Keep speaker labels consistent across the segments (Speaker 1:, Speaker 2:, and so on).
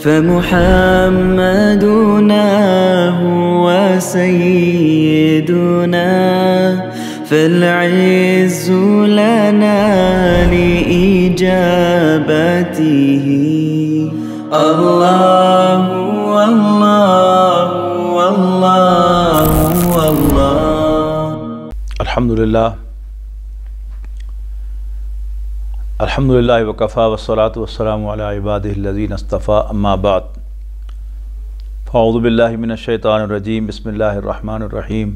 Speaker 1: فمحمدنا هو سيدنا فالعز لنا لإجابته الله والله والله والله.
Speaker 2: الحمدللہ وکفا والصلاة والسلام علی عبادہ الذین اصطفیٰ اما بعد فاعوذ باللہ من الشیطان الرجیم بسم اللہ الرحمن الرحیم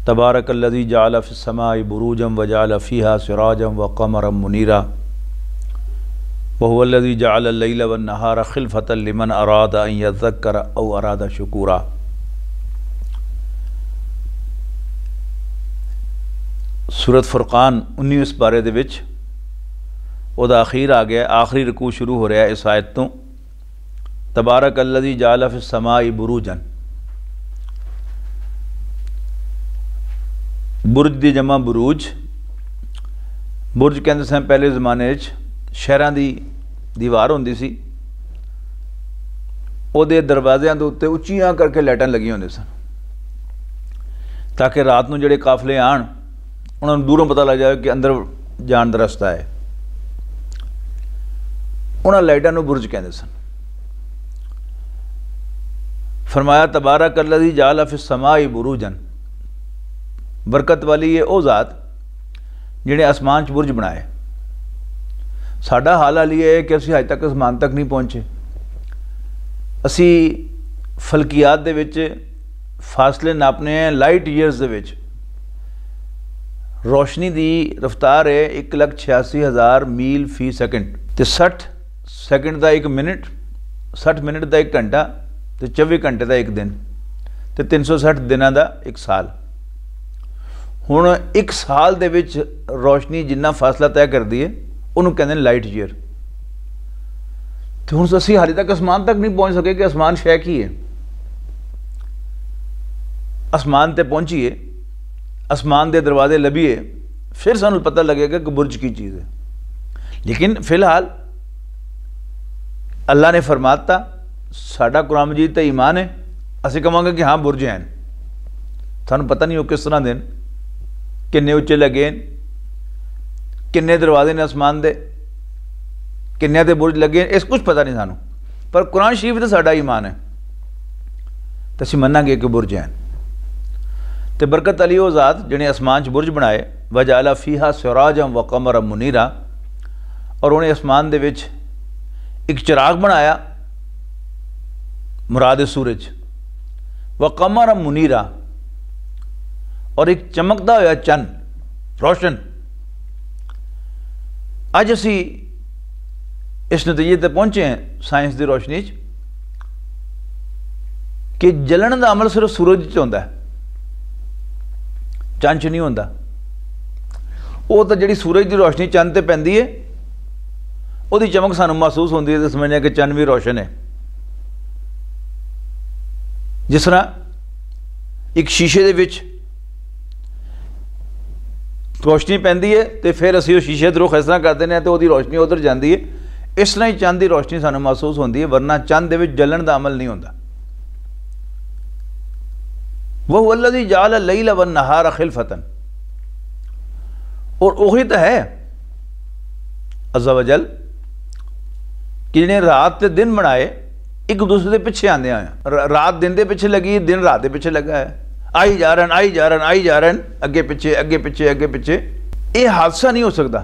Speaker 2: تبارک الذی جعل فی السماء بروجا وجعل فیہا سراجا وقمرا منیرا وهو الذی جعل اللیل والنہار خلفۃ لمن اراد ان یذکر او اراد شکورا. سورۃ فرقان 19 پارے دے وچ او دا اخیر آ گیا، آخری رکوع شروع ہو رہا ہے اس آیت تو. تبارک الذی جعل فی السماء بروجا، برج دی جمع بروج. برج کہندے سن پہلے زمانے وچ شہراں دی دیوار ہوندی سی، او دے دروازیاں دے اوتے اچیاں کر کے لائٹاں لگی ہوندے سن تاکہ رات نو جڑے قافلے آن انہاں نوں دوروں پتہ لگ جائے کہ اندر جان دا رستہ ہے. انہاں لائٹاں نوں برج کہندے سن. فرمایا تبارک الذی جعل فی السماء بروجا، برکت والی ہے او ذات جنہیں آسمان چ برج بنائے. ساڈا حال حال یہ ہے کہ اسی اج تک آسمان تک نہیں پہنچے. اسی فلکیات دے وچ فاصلے ناپنے ہیں لائٹ ایئرز دے وچ. روشنی دی رفتار ہے 1,86,000 میل فی سیکنڈ، تے 60 سیکنڈ دا ایک منٹ، 60 منٹ دا ایک گھنٹہ، تے 24 گھنٹے دا ایک دن، تے 360 دنوں دا ایک سال. ہن ایک سال دے وچ روشنی جنہ فاصلہ طے کر دی ہے انہوں کہندے ہیں لائٹ ایئر. تو ہن اسی حالی تک آسمان تک نہیں پہنچ سکے کہ آسمان شے کی ہے. آسمان تے پہنچیے، آسمان دے دروازے لبھیے، پھر سانوں پتہ لگے گا کہ برج کی چیز ہے. لیکن فی الحال اللہ نے فرماتا ساڈا قرآن مجید تے ایمان ہے، اسی کہاں گے کہ ہاں برج ہیں. سانوں پتہ نہیں ہو کس طرح دین، کنے اچے لگے، کنے دروازے نے آسمان دے، کنے دے برج لگے، اس کچھ پتہ نہیں سانوں. پر قرآن شریف تے ساڈا ایمان ہے تو اسی مننا گے کہ برج ہیں. تے برکت علی وہ ذات جنہیں آسمان چ برج بنائے، وجعل فیہا سراجا وقمرا منیرا، اور انہیں آسمان دے وچ ایک چراغ بنایا، مراد سورج، وقمرا منیرا، اور ایک چمکدا ہوا چند روشن. اج اسی اس نتیجے تے پہنچے ہیں سائنس دی روشنی چ کہ جلن دا عمل صرف سورج چ ہوندا ہے، چند چ نہیں ہوندا. وہ تو جڑی سورج دی روشنی چند تے پیندی ہے وہ دی چمک سانوں محسوس ہوندی ہے تے سمجھنے کہ چند بھی روشن ہے. جس طرح ایک شیشے دے وچ روشنی پیندی ہے تے پھر اسی وہ شیشے تے رخ اس طرح کرتے ہیں تو وہ دی روشنی ادھر جاندی ہے، اس طرح ہی چند دی روشنی سانوں محسوس ہوندی ہے، ورنہ چند دے وچ جلن دا عمل نہیں ہوندا. وَهُوَ الَّذِي جَعَلَ اللَّيْلَ وَالنَّهَارَ خِلْفَةً، اور وہی تو ہے عز و جل کہ جنہیں رات تے دن بنائے ایک دوسرے دے پیچھے آندے آئے. رات دن دے پیچھے لگی، دن رات دے پیچھے لگا ہے، آئی جا رہے ہیں اگے پیچھے. یہ حادثہ نہیں ہو سکتا.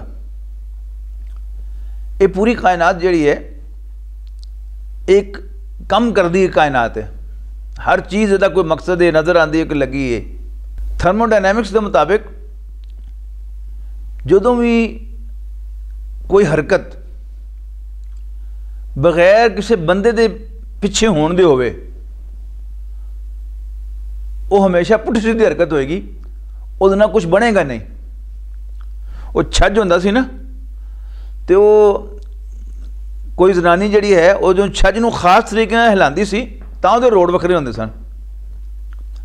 Speaker 2: یہ پوری کائنات جڑی ہے ایک کم کر دی کائنات ہے. ہر چیز دا کوئی مقصد ہے، نظر آندی ہے کہ لگی ہے. تھرمو ڈائنامکس کے مطابق جدوں بھی کوئی حرکت بغیر کسی بندے دے پیچھے ہون دے ہوئے وہ ہمیشہ پٹھی سیدھی حرکت ہوئے گی، وہ نہ کچھ بنے گا نہیں. وہ چھج ہوندا سی نا، تو وہ کوئی زنانی جڑی ہے وہ جو چھج نو خاص طریقے نال ہلاندی سی تاں دے روڈ وکھرے ہوندے سن.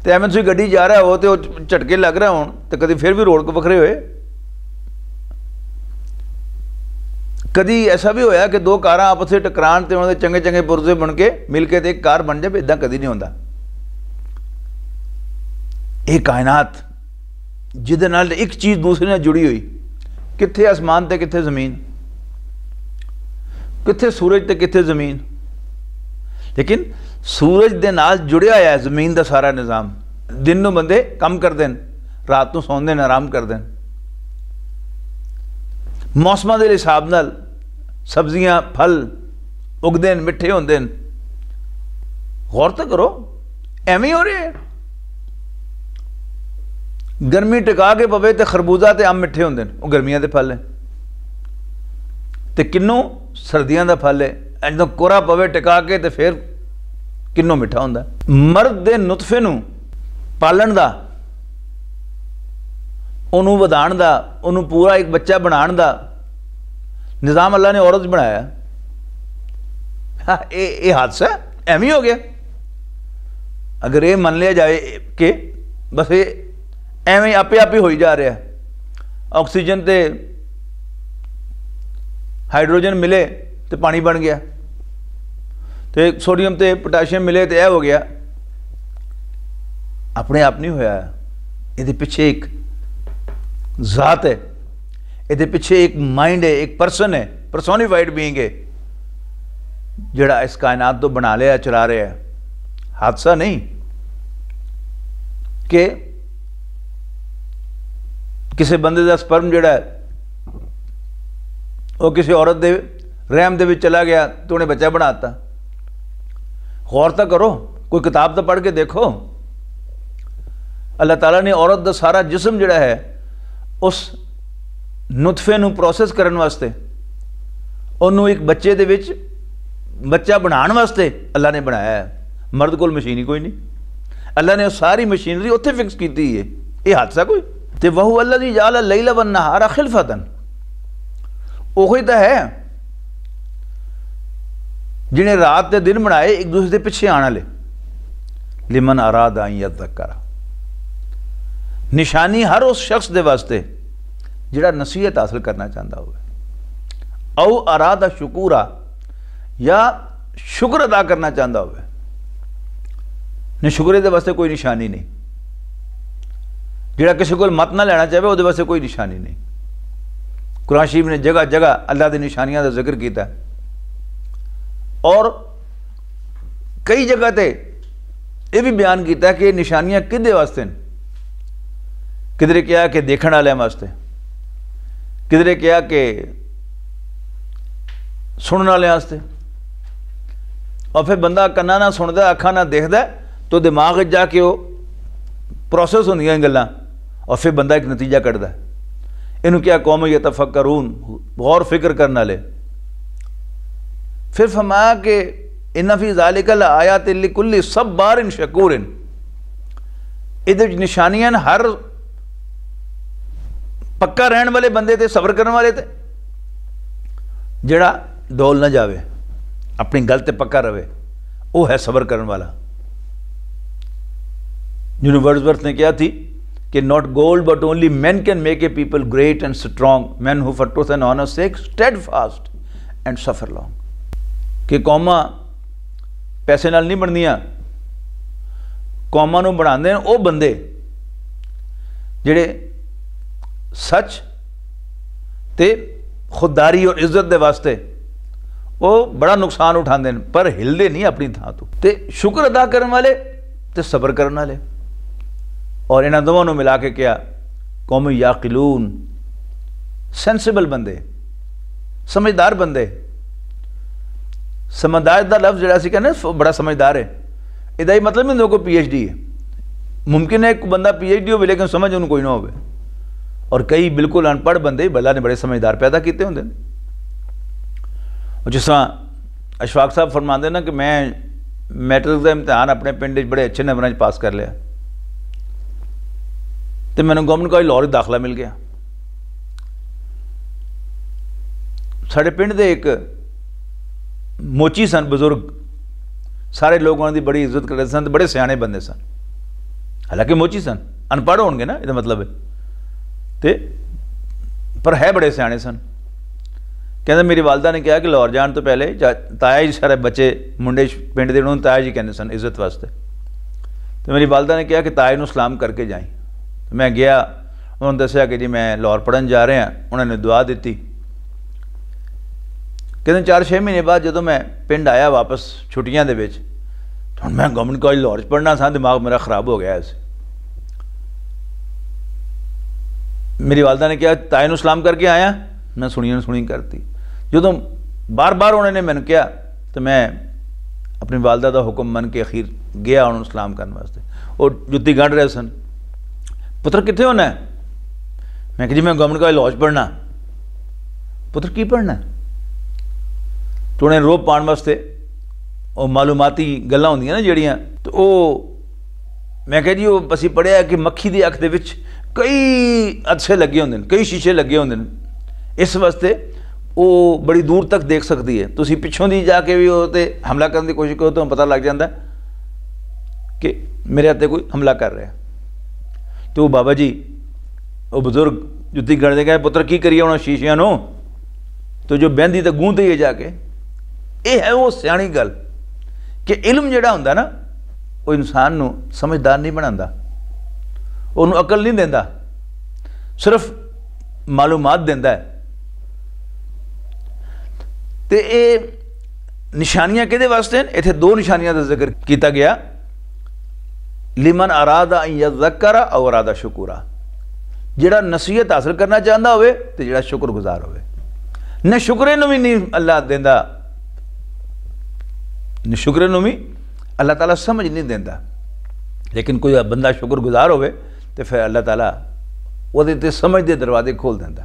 Speaker 2: تے ایویں تسی گڈی جا رہا ہو تے وہ جھٹکے لگ رہا ہون تے کدی پھر بھی روڈ کو وکھرے ہوئے. کدی ایسا بھی ہویا کہ دو کاراں آپس سے ٹکران تے انہوں نے چنگے چنگے پرزے بن کے مل کے تے ایک کار بن جائے؟ ادھا کدی نہیں ہوتا. یہ کائنات جہدے نال ایک چیز دوسرے نال جڑی ہوئی، کتھے آسمان تے کتھے زمین، کتھے سورج تے کتھے زمین، لیکن سورج دے نال جڑیا ہوا ہے زمین دا سارا نظام. دن نو بندے کم کر دین، رات نو سون دین، آرام کر دین. موسماں دے حساب نال سبزیاں پھل اگدے ہیں، مٹھے ہوندے ہیں. غور تو کرو، ایویں ہو رہے ہیں. گرمی ٹکا کے پوے تے خربوزہ تے آم مٹھے ہوندے ہیں، وہ گرمیاں دے پھل ہیں. تے کنوں سردیاں دا پھل ہے، جدوں کورا پوے ٹکا کے تے پھر کنوں مٹھا ہوندا ہے. مرد دے نطفے نو پالن دا، انہوں ودان دا، انہوں پورا ایک بچہ بنان دا نظام اللہ نے عورت بنایا. یہ حادثہ ایویں ہو گیا. اگر یہ من لیا جائے کہ بس یہ ایویں آپ ہی ہوئی جا رہا ہے، آکسیجن تے ہائیڈروجن ملے تو پانی بن گیا، تے سوڈیم تے پوٹاشیم ملے تو یہ ہو گیا. اپنے آپ نہیں ہویا. یہ پیچھے ایک ذات ہے، یہ پیچھے ایک مائنڈ ہے، ایک پرسن ہے، پرسونیفائڈ بینگ ہے، جڑا اس کائنات تو بنا لیا چلا رہا ہے. حادثہ نہیں کہ کسی بندے دا سپرم جڑا ہے وہ کسی عورت دے رحم دے وچ چلا گیا تو انہیں بچہ بناتا. غور تو کرو، کوئی کتاب تو پڑھ کے دیکھو. اللہ تعالیٰ نے عورت دا سارا جسم جڑا ہے اس نطفے نو پروسیس کرن واسطے، انہوں ایک بچے دے وچ بچہ بنان واسطے اللہ نے بنایا ہے. مرد کول مشین ہی کوئی نہیں، اللہ نے ساری مشینری اتنے فکس کیتی ہے. یہ حادثہ کوئی؟ تے وہو الذی جعل اللیل والنہار خلفۃ، وہی تو ہے جنہیں رات تے دن بنائے ایک دوسرے دے پیچھے آنے لے. لمن اراد ان یذکر، نشانی ہر اس شخص دے واسطے جڑا نصیحت حاصل کرنا چاہتا ہوئے، او اراد شکورا، یا شکر ادا کرنا چاہتا ہوئے. نہیں، شکرے دے واسطے کوئی نشانی نہیں. جڑا کسی کو مت نہ لینا چاہے وہ دے واسطے کوئی نشانی نہیں. قرآن شریف نے جگہ جگہ اللہ دی نشانیاں دا ذکر کیتا ہے، اور کئی جگہ تے یہ بھی بیان کیتا ہے کہ نشانیاں کدے واسطے ہیں. کدھر کیا کہ دیکھن والے واسطے، کدھر کیا کہ سننے والے واسطے. اور پھر بندہ کنا نہ سنتا، اکھاں نہ دیکھتا تو دماغ جا کے وہ پروسیس ہوندیاں گلاں، اور پھر بندہ ایک نتیجہ کٹتا ہے. انہوں کیا قوم یتفکرون، غور فکر کرنے والے. پھر فرمایا کہ ان فی ذالک لآیات لکل صبار شکور، ادھر نشانیاں ہر پکا رہن والے بندے تے، صبر کرنے والے تے، جڑا ڈول نہ جاوے، اپنی گل تے پکا رہے، وہ ہے صبر کرنے والا. جنہوں ورڈزورتھ نے کیا تھی کہ not gold but only men can make a people great and strong, men who for truth and honor's sake steadfast and suffer long. کہ قوماں پیسے نال نہیں بندیاں، قوماں نو بناندے ہیں وہ بندے جڑے سچ تے خودداری اور عزت دے واسطے وہ بڑا نقصان اٹھاندے ہیں پر ہلدے نہیں اپنی تھاں تو. تے شکر ادا کرنے والے تے صبر کرنے والے، اور انہاں دونوں ملا کے کیا قوم یاقلون، سینسیبل بندے، سمجھدار بندے. سمجھدار دا لفظ جڑا سی کہنے بڑا سمجھدار ہے، یہ ہی مطلب نہیں کوئی پی ایچ ڈی ہے. ممکن ہے ایک بندہ پی ایچ ڈی ہوئے لیکن سمجھ انہوں کوئی نہ ہوئے، اور کئی بالکل ان پڑھ بندے اللہ نے بڑے سمجھدار پیدا کیتے ہوں. اور جس طرح اشفاق صاحب فرماندے نا کہ میں میٹرک کا امتحان اپنے پنڈ بڑے اچھے نمبر پاس کر لیا، تو میں نے گورنمنٹ کالج لاہور داخلہ مل گیا. ساڑھے پنڈ دے ایک موچی سن بزرگ، سارے لوگ انہوں دی بڑی عزت کرتے سن، بڑے سیانے بندے سن، حالانکہ موچی سن، ان پڑھ ہون گے نا، یہ مطلب ہے تے پر ہے بڑے سیانے سن. کہتے میری والدہ نے کہا کہ لاہور جان تو پہلے تایا جی سارے بچے منڈے پنڈ دے انہوں تایا جی کہنے سن عزت واسطے. تو میری والدہ نے کہا کہ تایا نو سلام کر کے جائیں. تو میں گیا, انہوں نے دسیا کہ جی میں لاہور پڑھن جا رہا ہاں. انہوں نے دعا دیتی. کہتے 4-6 مہینے بعد جدوں میں پنڈ آیا واپس چھٹیاں دے وچ, تو میں گورنمنٹ کالج لاہور پڑھنا سا, دماغ میرا خراب ہو گیا ایسے. میری والدہ نے کہا تایا نو سلام کر کے آیا, میں سنی کرتی. جدوں بار بار انہوں نے میں کہا تو میں اپنی والدہ دا حکم من کے اخیر گیا انہوں نے سلام کرنے واسطے. وہ جتی گنڈ رہے سن, پتر کتنے ہونا ہے؟ میں کہ جی میں گورنمنٹ کالج لاہور پڑھنا. پتر کی پڑھنا ہے؟ تو انہیں روپ پان واسطے وہ معلوماتی گلاں ہوندیاں نا جڑیاں, تو وہ میں کہ جی وہ اسی پڑھیا کہ مکھی دی اکھ دے وچ کئی عدسے لگے ہوندے نے, کئی شیشے لگے ہوندے نے, اس واسطے وہ بڑی دور تک دیکھ سکتی ہے. تسی پچھوں دی جا کے بھی وہ تے حملہ کرنے کی کوشش کرو تو پتہ لگ جاتا ہے کہ میرے ہاتھے کوئی حملہ کر رہا ہے. تو وہ بابا جی وہ بزرگ جتی گڑ دے گئے, پتر کی کریے انہوں شیشیاں نو, تو جو بہندی تے گونتے ہی جا کے. یہ ہے وہ سیانی گل کہ علم جڑا ہوندا نا وہ انسان نو سمجھدار نہیں بناتا, انہوں عقل نہیں دیندا, صرف معلومات دیندا ہے. تے اے نشانیاں کدے واسطے ہیں؟ ایتھے 2 نشانیاں دا ذکر کیتا گیا, لمن اراد ان یذکر او اراد شکورا, جڑا نصیحت حاصل کرنا چاہتا ہوئے تے جڑا شکر گزار ہوئے. نہ شکرے نو بھی نہیں اللہ دیندا, نہ شکرے نو بھی اللہ تعالیٰ سمجھ نہیں دیندا, لیکن کوئی بندہ شکر گزار ہوئے تو پھر اللہ تعالیٰ وہ تے سمجھ دے دروازے کھول دیندا.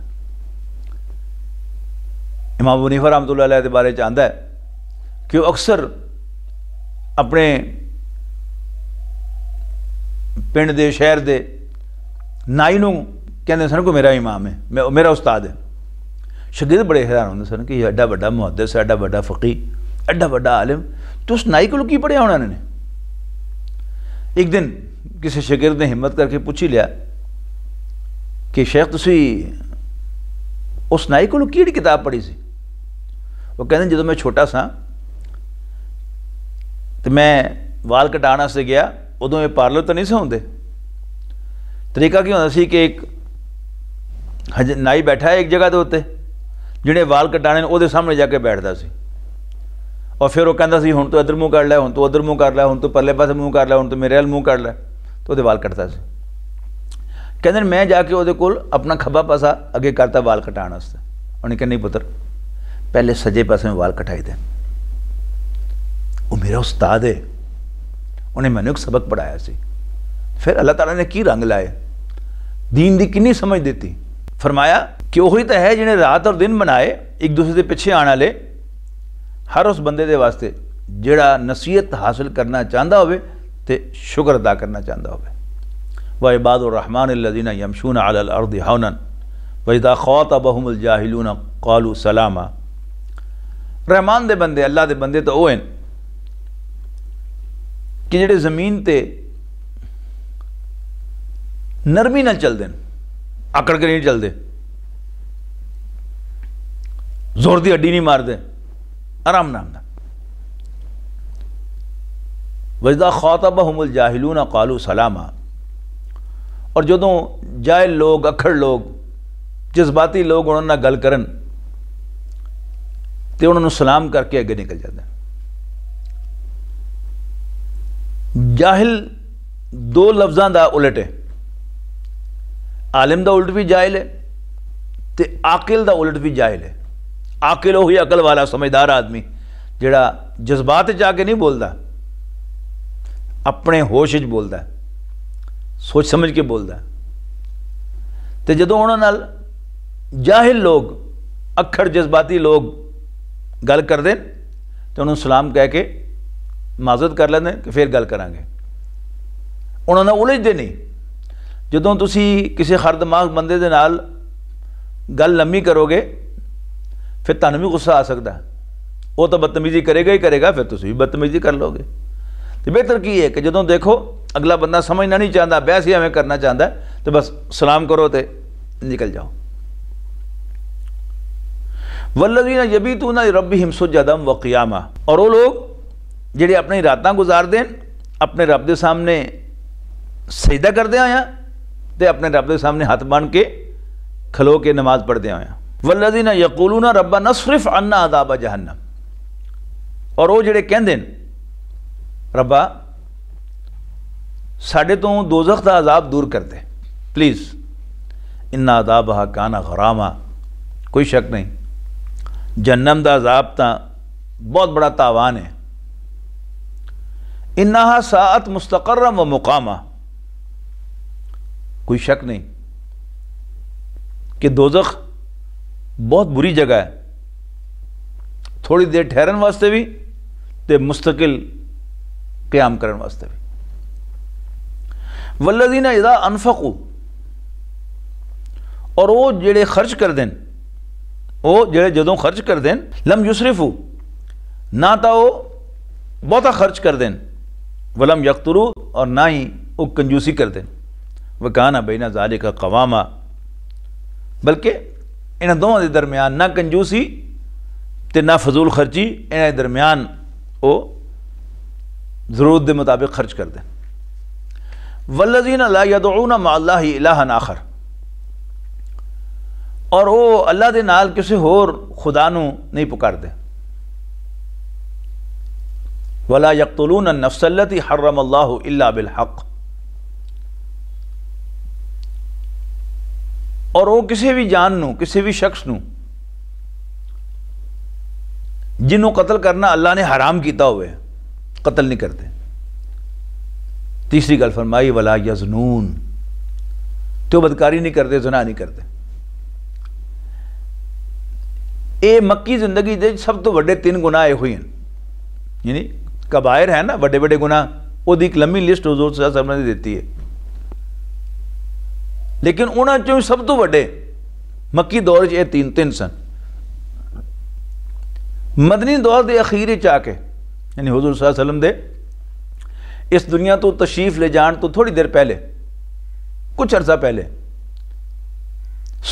Speaker 2: امام ابو حنیفہ رحمۃ اللہ علیہ کے بارے چاہتا ہے کہ وہ اکثر اپنے پنڈ دے شہر دے نائی نو کہندے سن کو میرا امام ہے, میرا استاد ہے. شاگرد بڑے حیران ہوندے سن کہ یہ ایڈا بڑا محدث, ایڈا بڑا فقیہ, ایڈا بڑا عالم, تو اس نائی کو کی پڑھیا ہونا نے. ایک دن کسی شاگرد نے ہمت کر کے پوچھی لیا کہ شیخ تسی اس نائی کو کیڑی کتاب پڑھی سی؟ وہ کہتے ہیں جدو میں چھوٹا سا تو میں وال کٹانا سے گیا, ادو یہ پارلر تو نہیں سے ہوندے. طریقہ کی ہوتا سی کہ ایک نائی بیٹھا ہے ایک جگہ دے ہوتے, جنہیں وال کٹانے وہ سامنے جا کے بیٹھتا سی, اور پھر وہ کہتا سی ہوں تو ادھر منہ کر لے, ہوں تو ادھر منہ کر لے, ہوں تو پرلے پاسے منہ کر لے, ہوں تو میرے وال منہ کر لے, تو وہ وال کٹتا سی. کہتے ہیں میں جا کے وہ کول اپنا کھبا پاسا اگے کرتا وال کٹانے واسطے. انہیں کہا نہیں پتر پہلے سجے پاسے میں وال کٹائی دیں, وہ میرا استاد ہے, انہیں میں نے ایک سبق پڑھایا سی. پھر اللہ تعالیٰ نے کی رنگ لائے, دین دی کنی سمجھ دیتی. فرمایا کہ وہی تو ہے جنہیں رات اور دن بنائے, ایک دوسرے دے پیچھے آنا لے, ہر اس بندے دے واسطے جڑا نصیحت حاصل کرنا چاہتا ہوئے تے شکر ادا کرنا چاہتا ہوئے. وعباد الرحمن الذین یمشون علی الارض ہونا وَإِذَا خَاطَبَهُمُ الْجَاهِلُونَ قَالُوا سَلَامًا. رحمان دے بندے, اللہ دے بندے تو وہ ہیں کہ جڑے زمین تے نرمی نہ چل دیں, اکڑ کے نہیں چل دے, زور دی ہڈی نہیں مار دے, آرام نام. وَإِذَا خَاطَبَهُمُ الْجَاهِلُونَ قَالُوا سَلَامًا. اور جدوں جاہل لوگ, اکھڑ لوگ, جذباتی لوگ انہوں نے گل کرن تے انہوں نے سلام کر کے اگے نکل جاتے ہیں. جاہل 2 لفظاں دا الٹ ہے, عالم دا الٹ بھی جاہل ہے تے عاقل دا الٹ بھی جاہل ہے. عاقل ہوئی عقل والا سمجھدار آدمی جڑا جذبات جا کے نہیں بولتا, اپنے ہوش وچ بولتا ہے, سوچ سمجھ کے بولتا ہے. تے جدوں انہوں نال جاہل لوگ, اکھڑ جذباتی لوگ گل کر دیں تو انہوں سلام کہہ کے معذرت کر لیندے کہ پھر گل کریں گے. انہوں نے الجھدے نہیں. جدوں تسی کسی خر دماغ بندے دے نال گل لمبی کرو گے پھر تانوں بھی غصہ آ سکتا ہے, وہ تو بدتمیزی کرے گا ہی کرے گا, پھر تسی بھی بدتمیزی کر لو گے. تو بہتر کی ہے کہ جدوں دیکھو اگلا بندہ سمجھنا نہیں چاہتا, بحث ہی ہمیں کرنا چاہتا ہے, تو بس سلام کرو تے نکل جاؤ. والذین یبیتون لربہم سجدا وقیاما، اور وہ لوگ جڑے اپنی راتاں گزار دیں اپنے رب دے سامنے سجدہ کردے آیا تے اپنے رب دے سامنے ہاتھ بن کے کھلو کے نماز پڑھدے آیا۔ والذین یقولون ربنا اصرف عنا عذاب جہنم، اور وہ جڑے کہندے ربا ساڈے تو دوزخ دا عذاب دور کر دے پلیز، ان عذابھا کان غراما، کوئی شک نہیں جہنم دا عذاب تا بہت بڑا تاوان ہے، انہا ساعت مستقرا و مقاما، کوئی شک نہیں کہ دوزخ بہت بری جگہ ہے، تھوڑی دیر ٹھہرن واسطے بھی تے مستقل قیام کرن واسطے بھی۔ والذین اذا انفقوا، اور وہ جڑے خرچ کر دیں، وہ جڑے جدوں خرچ کر دیں، لم یسرفوا، نہ تا وہ بہتا خرچ کر دیں، ولم یقتروا، اور نہ ہی وہ کنجوسی کر دیں، وکان بین ذالک قواما، بلکہ انہاں دونوں دے درمیان نہ کنجوسی تے نہ فضول خرچی، انہاں دے درمیان وہ ضرورت دے مطابق خرچ کر دیں۔ والذین لا یدعون مع اللہ الہا آخر، اور وہ اللہ دے نال کسی ہور خدا نو نہیں پکار دے۔ ولا یقتلون النفس التی حرم اللہ الا بالحق، اور وہ کسی بھی جان نو، کسی بھی شخص نو جنوں قتل کرنا اللہ نے حرام کیتا ہوئے قتل نہیں کرتے۔ تیسری گل فرمائی ولا یزنون، تو بدکاری نہیں کرتے، زنا نہیں کرتے۔ اے مکی زندگی دے سب تو بڑے 3 گناہ اے ہوئی ہیں، یعنی کبائر ہیں نا بڑے بڑے گناہ، وہ دی ایک لمبی لسٹ حضور صلی اللہ علیہ وسلم نے دیتی ہے، لیکن انہاں چوں سب تو بڑے مکی دور یہ 3 سن۔ مدنی دور دے اخیر چاہ کے، یعنی حضور صلی اللہ علیہ وسلم دے اس دنیا تو تشریف لے جان تو تھوڑی دیر پہلے، کچھ عرصہ پہلے،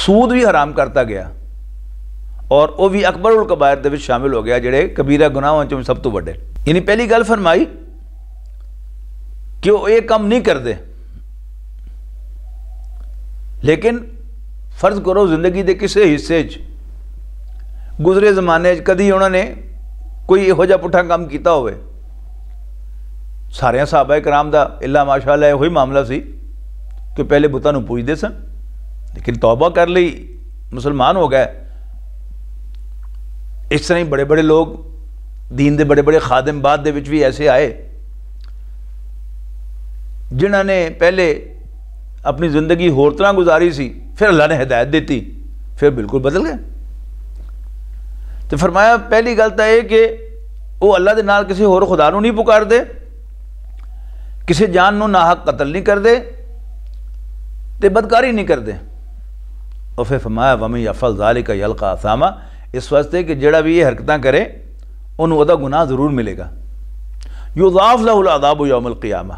Speaker 2: سود بھی حرام کرتا گیا، اور وہ بھی اکبر الکبائر دے وچ شامل ہو گیا، جڑے کبیرہ گناہاں چوں سب تو بڑے۔ یعنی پہلی گل فرمائی کہ وہ یہ کام نہیں کرتے، لیکن فرض کرو زندگی دے کسے حصے گزرے زمانے کدی انہوں نے کوئی یہو جہا پٹھا کام کیتا ہوئے، سارے صحابہ کرام دا اللہ ماشاءاللہ وہی معاملہ سی کہ پہلے بتاں نوں پوجدے سن، لیکن توبہ کر لی، مسلمان ہو گئے۔ اس طرح ہی بڑے بڑے لوگ دین دے بڑے بڑے خادم بعد دے وچ بھی ایسے آئے جنہوں نے پہلے اپنی زندگی ہور طرح گزاری سی، پھر اللہ نے ہدایت دیتی، پھر بالکل بدل گئے۔ تو فرمایا پہلی گل تو یہ کہ وہ اللہ دے نال کسی ہور خدا نو نہیں پکار دے، کسی جان نو ناحق قتل نہیں کر دے، تے بدکاری نہیں کر دے۔ اور پھر فرمایا وَمَن يَفْعَلْ ذَلِكَ يَلْقَ أَثَامًا، اس واسطے کہ جڑا بھی یہ حرکتاں کرے انہوں وہ دا گناہ ضرور ملے گا۔ یضاعف لہ العذاب یوم القیامہ،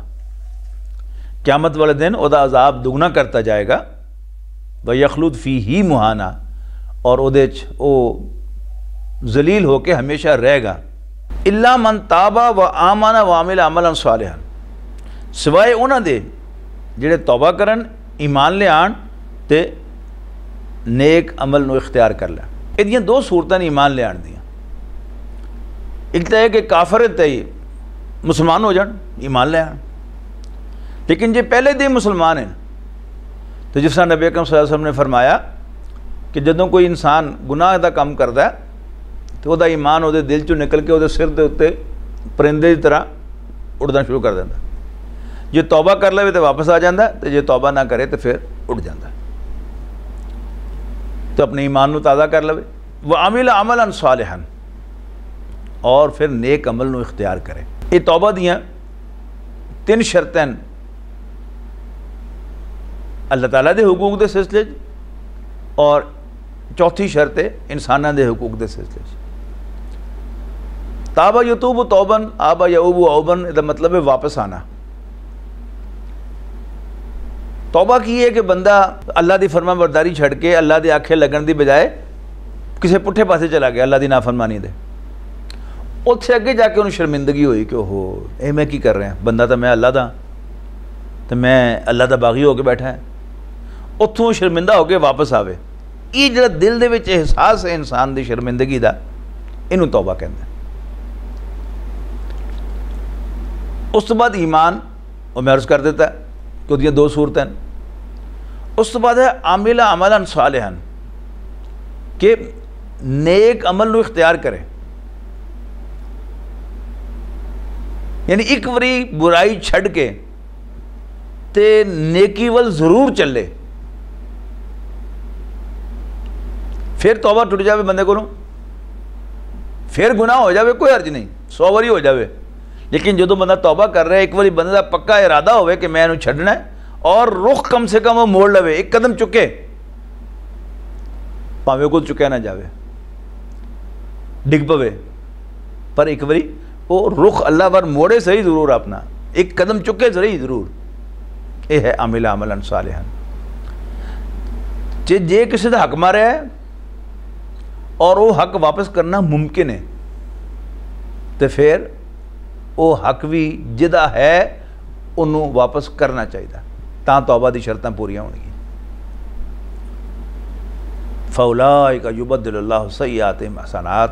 Speaker 2: قیامت والے دن وہ دا عذاب دگنا کرتا جائے گا۔ وَيَخْلُدْ فِيهِ مُهَانًا، اور وہ ذلیل ہو کے ہمیشہ رہے گا۔ إِلَّا مَنْ تَابَ وَآمَنَ وَعَمِلَ عَمَلًا صَالِحًا، سوائے انہاں دے جڑے توبہ کرن، ایمان لے آن تے نیک عمل نو اختیار کر لیں۔ یہ 2 صورتیں ایمان لے آن دیاں، ایک تو ہے کہ کافر تے مسلمان ہو جان، ایمان لے آن، لیکن جے پہلے دے مسلمان ہیں تو جس طرح نبی اکرم صلی اللہ علیہ وسلم نے فرمایا کہ جدوں کوئی انسان گناہ دا کام کرتا ہے تو وہ دا ایمان وہ دل چوں نکل کے وہ سر دے اتے پرندے کی طرح اڑنا شروع کر دیتا، جے توبہ کر لے تو واپس آ جاتا ہے، تو جے توبہ نہ کرے تو پھر اڑ جاتا ہے۔ تو اپنے ایمان نو تازہ کر لے، وَعَمِلَ عَمَلًا صَالِحًا، اور پھر نیک عمل نو اختیار کرے۔ یہ توبہ دیاں 3 شرطیں اللہ تعالیٰ دے حقوق دے سلسلے، اور چوتھی شرط ہے انسانہ دے حقوق دے سلسلے۔ تابا یتوب توبن، آبا یعوب اوبن، دا مطلب ہے واپس آنا۔ توبہ کی ہے کہ بندہ اللہ دی فرما برداری چھڑ کے اللہ دے آکھے لگن دی بجائے کسی پٹھے پاسے چلا گیا اللہ دی نافرمانی دے، اتنے اگے جا کے انہوں شرمندگی ہوئی کہ اوہو اے میں کی کر رہے ہیں، بندہ تو میں اللہ دا، تو میں اللہ دا باغی ہو کے بیٹھا ہے، اتوں شرمندہ ہو کے واپس آوے۔ یہ جڑا دل دے وچ احساس ہے انسان دی شرمندگی دا، انہوں توبہ کہتے ہیں۔ اس تو بعد ایمان، وہ میں عرض کر دیتا ہے کہ وہ دو صورتیں، اس تو بعد ہے عامل عملا صالحا، کہ نیک عمل نو اختیار کرے، یعنی ایک وری برائی چھڑ کے تے نیکی ول ضرور چلے، پھر توبہ ٹوٹ جاوے بندے کو، پھر گناہ ہو جاوے کوئی حرج نہیں، 100 واری ہو جاوے، لیکن جدو بندہ توبہ کر رہا ہے ایک واری بندے دا پکا ارادہ ہوئے کہ میں انہوں چھڑنا ہے، اور رخ کم سے کم وہ موڑ لوے، ایک قدم چکے، پاوے کو چکے نہ جاوے، ڈگ پوے، پر ایک واری وہ رخ اللہ پر موڑے صحیح ضرور، اپنا ایک قدم چکے صحیح ضرور۔ یہ ہے عامل عملا صالحا۔ جے کسی دا حق مارے ہے اور وہ حق واپس کرنا ممکن ہے، تو پھر وہ حق بھی جدا ہے انہوں واپس کرنا چاہیے، تاں توبہ دی شرطیں پوریاں ہونگی۔ فَأُولَٰئِکَ یُبَدِّلُ اللَّهُ سَیِّئَاتِہِمْ حَسَنَات،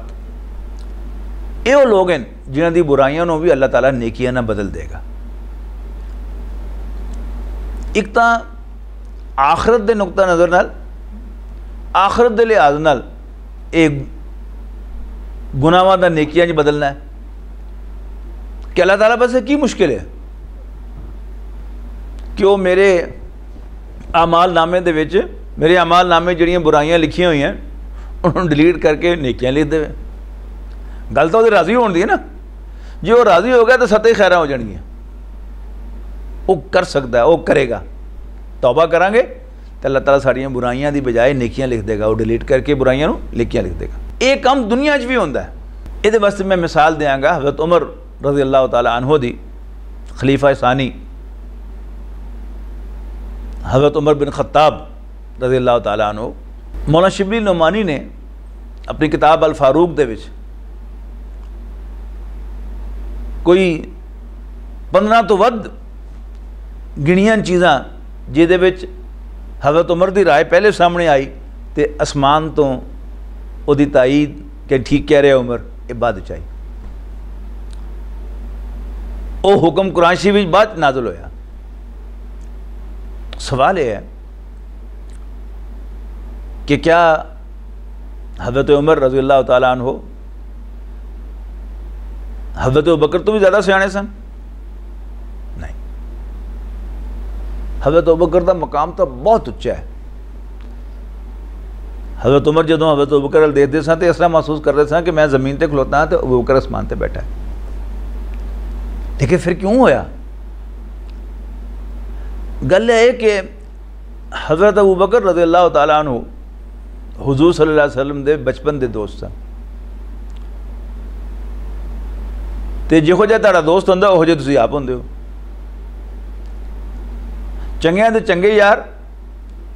Speaker 2: یہ وہ لوگ ہیں جنہاں دی برائیاں نو بھی اللہ تعالیٰ نیکیاں نہ بدل دے گا۔ ایک تاں آخرت دے نقطہ نظر نال، آخرت دے لحاظ نال ایک گناہاں دا نیکیاں جی بدلنا ہے کہ اللہ تعالیٰ بس کی مشکل ہے کہ وہ میرے اعمال نامے دے وچ میرے اعمال نامے جڑیاں برائیاں لکھی ہوئی ہیں انہوں ڈیلیٹ کر کے نیکیاں لکھ دے۔ گل تو راضی ہون دی ہے نا، جی وہ راضی ہو گیا تو سطح خیراں ہو جانی ہیں، وہ کر سکتا ہے، وہ کرے گا۔ توبہ کریں گے تو اللہ تعالیٰ ساڑیاں برائیاں دی بجائے نیکیاں لکھ دے گا، وہ ڈیلیٹ کر کے برائیاں نو نیکیاں لکھ دے گا۔ ایک کام دنیا بھی ہوتا ہے، یہ واسطے میں مثال دیاں گا حضرت عمر رضی اللہ تعالیٰ عنہ دی، خلیفہ ثانی حضرت عمر بن خطاب رضی اللہ تعالیٰ عنہ۔ مولانا شبلی نعمانی نے اپنی کتاب الفاروق دے وچ کوئی 15 تو ود گنیاں چیزاں جہدے وچ حضرت عمر دی رائے پہلے سامنے آئی تے اسمان تو او دی تائید کہ ٹھیک کہہ رہے عمر، یہ بعد چاہیے، او حکم قرآن شریف بعد نازل ہویا۔ سوال یہ ہے کہ کیا حضرت عمر رضی اللہ تعالیٰ عنہ حضرت ابوبکر تو بھی زیادہ سیانے سن؟ نہیں، حضرت ابوبکر دا مقام تو بہت اچھا ہے۔ حضرت عمر جدوں حضرت ابوبکر ال دیکھتے سن تو اس طرح محسوس کرتے سن کہ میں زمین تے کھلوتا ہاں تو ابوبکر آسمان تے بیٹھا ہے۔ لیکن پھر کیوں ہویا؟ گل ہے کہ حضرت ابوبکر رضی اللہ تعالیٰ عنہ حضور صلی اللہ علیہ وسلم دے بچپن دے دوست سن، تے جہو جہا تہاڈا دوست ہوندا اوہو جہے تسی آپ ہوندے ہو، چنگیاں دے چنگے یار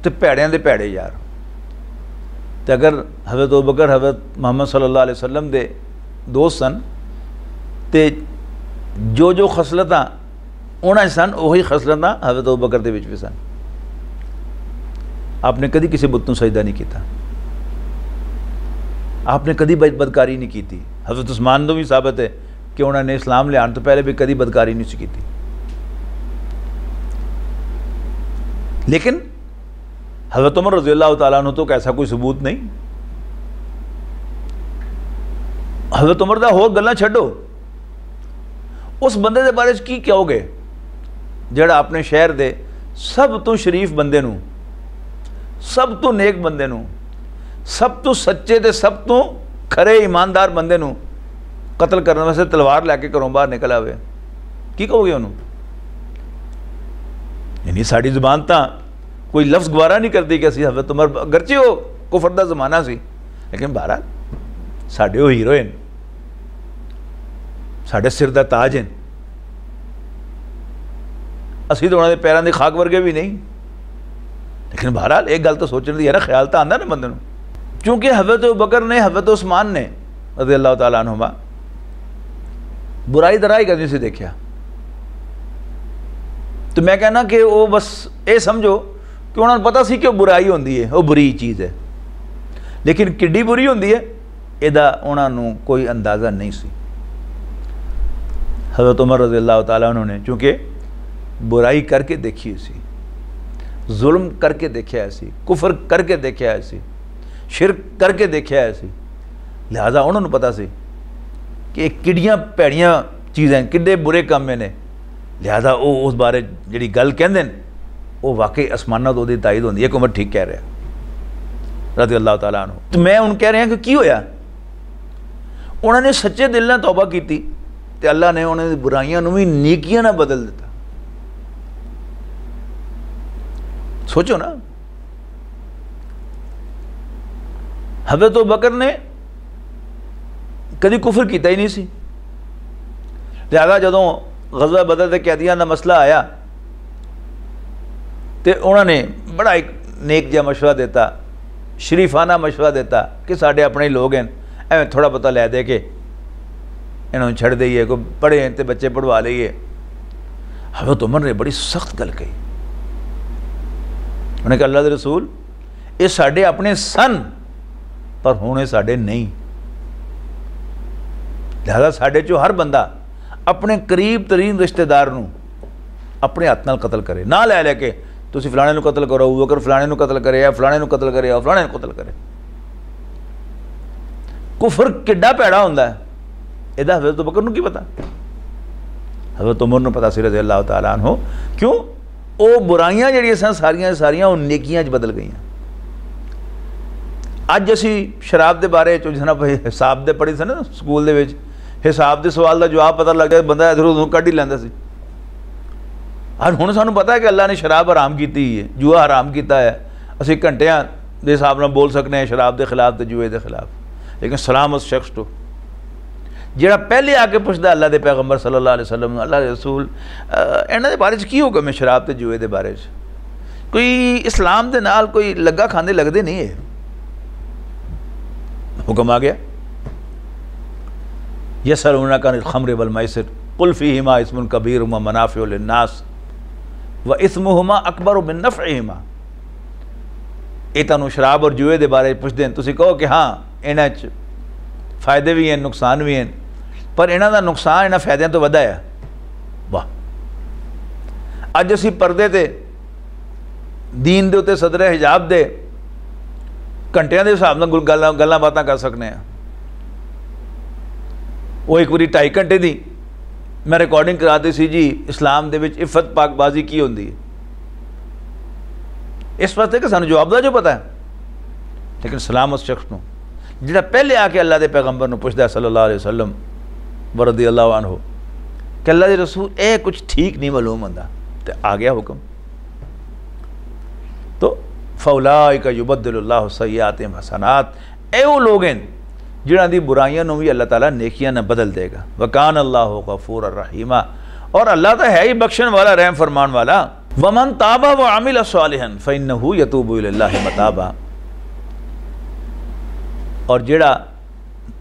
Speaker 2: تے پیڑیاں دے پیڑے یار۔ تے اگر حضرت ابوبکر حضرت محمد صلی اللہ علیہ وسلم دے دوست سن تے جو جو خصلتاں انہاں سن وہی خصلتاں حضرت ابوبکر دے وچ بھی سن۔ آپ نے کدی کسی بت نوں سجدہ نہیں کیتا، آپ نے کدی بدکاری نہیں کیتی۔ حضرت عثمان تو بھی ثابت ہے کہ انہوں نے اسلام لے آنے تو پہلے بھی کدی بدکاری نہیں سی کیتی۔ لیکن حضرت عمر رضی اللہ تعالیٰ عنہ تو ایسا کوئی ثبوت نہیں۔ حضرت عمر دا ہو گلاں چھڈو، اس بندے دے بارے کی کہو گے جڑا اپنے شہر دے سب تو شریف بندے نو، سب تو نیک بندے نو، سب تو سچے دے سب تو کھرے ایماندار بندے نو قتل کرنے واسطے تلوار لے کے گھروں باہر نکل آوے، کی کہو گے انہوں؟ یعنی ساری زبان تاں کوئی لفظ گوارا نہیں کرتی کہ اسی حضرت عمر، اگرچہ وہ کفر دا زمانہ سی لیکن بہرحال ساڈے وہ ہیرو ہیں، ساڈے سر دا تاج ہیں، اسی تو انہوں نے پیران دی خاک ورگے بھی نہیں۔ لیکن بہرحال ایک گل تو سوچنے دی ہے نا، خیال تو آندا نا بندے نوں۔ چونکہ حضرت ابوبکر نے حضرت عثمان نے رضی اللہ تعالیٰ عنہما برائی درائی کرنے سے دیکھا، تو میں کہنا کہ وہ بس یہ سمجھو کہ انہوں نے پتا سی کہ وہ برائی ہوندی ہے، وہ بری چیز ہے، لیکن کڈی بری ہوندی ہے یہ انہوں نے کوئی اندازہ نہیں سی۔ حضرت عمر رضی اللہ تعالیٰ عنہ نے چونکہ برائی کر کے دیکھی سی، ظلم کر کے دیکھا ہے سی، کفر کر کے دیکھا ہے سی، شرک کر کے دیکھا ہے سی، لہذا انہوں نے پتا سی کہ کڈیاں پیڑیاں چیزیں کڈے برے کام میں نے، لہذا وہ اس بارے جڑی گل کہندے ہیں وہ واقعی آسمانہ تو دی تائید ہوندی ہے کہ عمر ٹھیک کہہ رہا رضی اللہ تعالیٰ عنہ۔ تو میں ان کہہ رہے ہیں کہ کی ہویا، انہوں نے سچے دل نے توبہ کیتی تے اللہ نے انہوں نے برائیاں نو بھی نیکیاں نہ بدل دیتا۔ سوچو نا، حضرت ابوبکر نے کدی کفر کیتا ہی نہیں سی، لہذا جدوں غزوہ بدر تے قیدیاں دا مسئلہ آیا تے انہوں نے بڑا ایک نیک جہا مشورہ دیتا، شریفانہ مشورہ دیتا کہ ساڈے اپنے لوگ ہیں، ایویں تھوڑا پتہ لے دے کے انہوں نے چھڑ دئیے، کوئی پڑھے ہیں تے بچے پڑھوا لئیے۔ حضرت عمر نے بڑی سخت گل کہی، انہوں نے کہا اللہ دے رسول یہ ساڈے اپنے سن پر ہونے ساڈے نہیں، لہذا ساڈے چو ہر بندہ اپنے قریب ترین رشتہ دار نو اپنے ہاتھ نال قتل کرے، نہ لے لے کے تسی فلانے نو قتل کرو، ابوبکر فلانے نو قتل کرے، یا فلانے نو قتل کرے، یا فلانے نو قتل کرے۔ کفر کڈا پیڑا ہوندا ہے یہ حضرت ابوبکر نو کی پتا، حضرت عمر نو پتا سی رضی اللہ تعالیٰ عنہ، کیوں وہ برائیاں جڑیاں سن ساریاں وہ نیکیاں بدل گئیاں۔ اج اسی شراب دے بارے جناب حساب دے پڑھی سن نا سکول دے وچ، حساب دے سوال دا جواب پتہ لگ جائے بندہ ادھر ادھر کڈ ہی لیندا سی۔ ہن سانوں پتہ ہے کہ اللہ نے شراب حرام کیتی ہے، جوا حرام کیتا ہے، اسی گھنٹیاں دے حساب نال بول سکنے ہیں شراب دے خلاف تے جوئے دے خلاف، لیکن سلام اس شخص تو جڑا پہلے آ کے پوچھدا اللہ دے پیغمبر صلی اللہ علیہ وسلم، اللہ دے رسول انہاں دے بارے کی حکم ہے شراب تے جوئے دے بارے کوئی اسلام دے نال کوئی لگا کھاندے لگدے نہیں ہے، حکم آ گیا یسألونک عن الخمر والمیسر قل فیہما اسم کبیر ومنافع للناس واسمہما اکبر من نفعہما۔ یہ تانوں شراب اور جوئے دے بارے پوچھ دیں، تسی کہو کہ ہاں انہاں چ فائدے بھی ہیں نقصان بھی ہیں، پر انہاں دا نقصان انہاں فائدیاں تو ودا ہے۔ واہ، اج اسی پردے تے دین دے اتے صدر حجاب دے گھنٹیاں دے حساب نال گلاں باتاں کر سکنے ہیں۔ وہ ایک باری 2.5 گھنٹے دی میں ریکارڈنگ کراتی سی جی اسلام دے وچ عفت پاک بازی کی ہوندی ہے، اس واسطے کہ سانوں جواب دا جو پتہ ہے، لیکن سلام اس شخص نو جڑا پہلے آ کے اللہ دے پیغمبر نو پوچھدا ہے صلی اللہ علیہ وسلم ورضی اللہ عنہ کہ اللہ دے رسول اے کچھ ٹھیک نہیں معلوم ہوندا، تے آ گیا حکم۔ تو فاولائک یبدل اللہ سیئاتہم حسنات، اے وہ لوگ ہیں جنہاں دی برائیاں نو بھی اللہ تعالیٰ نیکیاں نہ بدل دے گا۔ وکان اللہ غفور الرحیم، اور اللہ تو ہے ہی بخشن والا رحم فرمان والا۔ ومن تاب وعمل صالحا فإنہ یتوب الی اللہ متابا، اور جڑا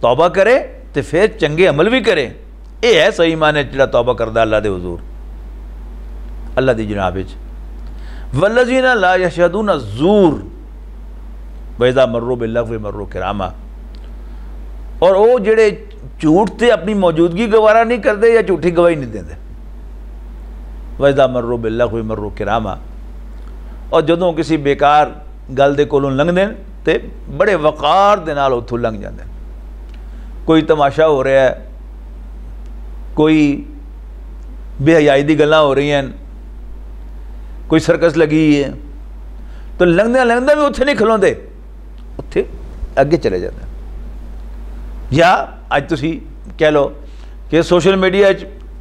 Speaker 2: توبہ کرے تے پھر چنگے عمل بھی کرے، اے ہے صحیح معنی جڑا توبہ کردا اللہ دے حضور اللہ دی جناب وچ۔ والذین لا یشہدون الزور وإذا مروا باللغو مروا کراما، اور وہ جڑے جھوٹ تے اپنی موجودگی گوارا نہیں کرتے یا جھوٹی گواہی نہیں دیندے، وإذا مروا باللغو مروا کراما، اور جدوں کسی بیکار گل دے کولوں لنگھ دین تے بڑے وقار دے نال اتھوں لنگھ جاندے۔ کوئی تماشا ہو رہا ہے، کوئی بے حیائی دی گلاں ہو رہی ہیں، کوئی سرکس لگی ہے، تو لنگدے لنگدے بھی اتھے نہیں کھلوندے، اتھے اگے چلے جاتے ہیں۔ یا اج تسی کہہ لو کہ سوشل میڈیا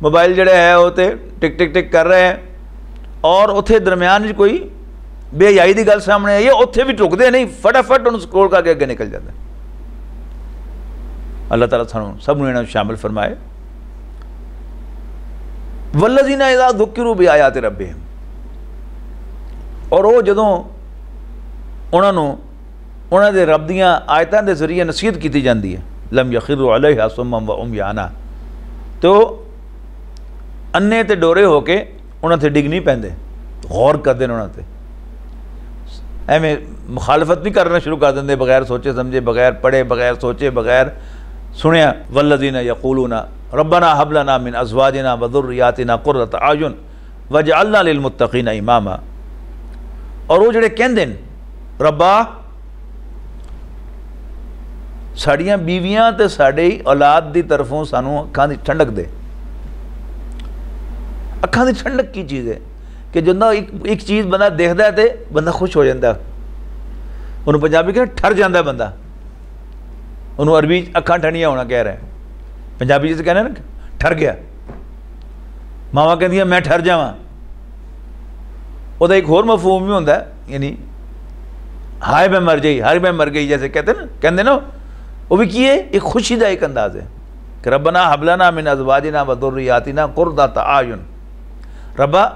Speaker 2: موبائل جڑے ہے وہ تے ٹک ٹک ٹک کر رہے ہیں، اور اتھے درمیان کوئی بے حیائی دی گل سامنے آئی ہے، اتھے بھی ٹکدے نہیں، فٹافٹ انہوں سکرول کر کے اگے نکل جاتے ہیں۔ اللہ تعالیٰ سب نے انہوں شامل فرمائے۔ والذین اذا ذکروا بآیات ربہم، اور وہ جدوں انہوں انہوں دے رب دیاں آیتاں دے ذریعے نصیحت کیتی جاندی ہے لم یخروا علیہا صما و عمیانا تو انے تے ڈورے ہو کے انہوں تے ڈگ نہیں پیندے غور کردے انہوں تے ایویں مخالفت نہیں کرنا شروع کر دیں بغیر سوچے سمجھے بغیر پڑھے بغیر سوچے بغیر سنیا والذین یقولون ربنا هب لنا من ازواجنا وذریاتنا قرۃ اعین واجعلنا للمتقین اماما اور وہ جڑے کہندے ربا ساڑیاں بیویاں تے ساڑی اولاد دی طرفوں سانوں اکھاں دی ٹھنڈک دے اکھاں دی ٹھنڈک کی چیز ہے کہ جندہ ایک چیز بندہ دیکھتا ہے تے بندہ خوش ہو جاتا ہے انہوں پنجابی کہنا ٹھر جاتا ہے بندہ انہوں عربی اکھاں ٹھنڈیاں ہونا کہہ رہے ہیں پنجابی جیسے کہنا ہے نا ٹھر گیا ماما کہتی ہیں میں ٹھر جاواں وہ تو ایک اور مفہوم بھی ہوتا ہے یعنی ہائے میں مر جائی ہائے میں مر گئی جیسے کہتے ہیں نا کہتے نا وہ بھی کیے ایک خوشی دا ایک انداز ہے کہ ربنا ہب لنا من ازواجنا وذریاتنا قرۃ اعین ربا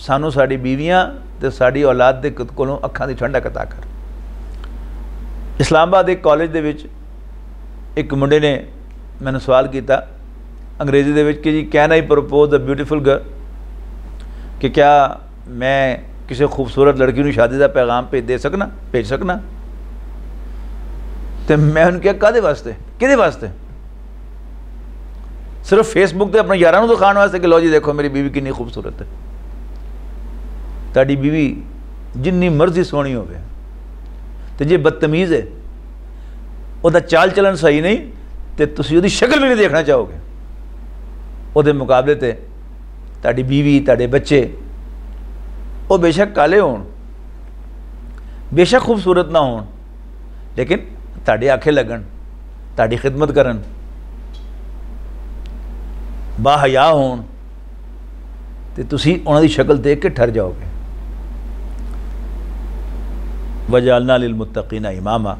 Speaker 2: سانو ساڑی بیویاں تے ساڑی اولاد دے کولوں اکھاں دی ٹھنڈک عطا کر اسلام آباد ایک کالج دے وچ ایک منڈے نے میں نے سوال کیتا انگریزی دے وچ کہ جی can I propose a beautiful girl کہ کیا میں کسی خوبصورت لڑکی نو شادی دا پیغام بھیج سکنا تے میں ان کہا کدے واسطے کدے واسطے صرف فیس بک تے اپنے یاراں نو دکھانے واسطے کہ لو جی دیکھو میری بیوی کنی خوبصورت ہے تاڑی بیوی جنی مرضی سونی ہوئے تے جی بدتمیز ہے وہ دا چال چلن صحیح نہیں تے تسی وہ دی شکل بھی نہیں دیکھنا چاہو گے وہ دے مقابلے تے تاڑی بیوی تاڑے بچے وہ بے شک کالے ہون بے شک خوبصورت نہ ہون لیکن تاڑے آنکھیں لگن تاڑی خدمت کرن با حیا ہون تے تسی انہاں دی شکل دیکھ کے ٹھر جاؤ گے وجعلنا للمتقین اماما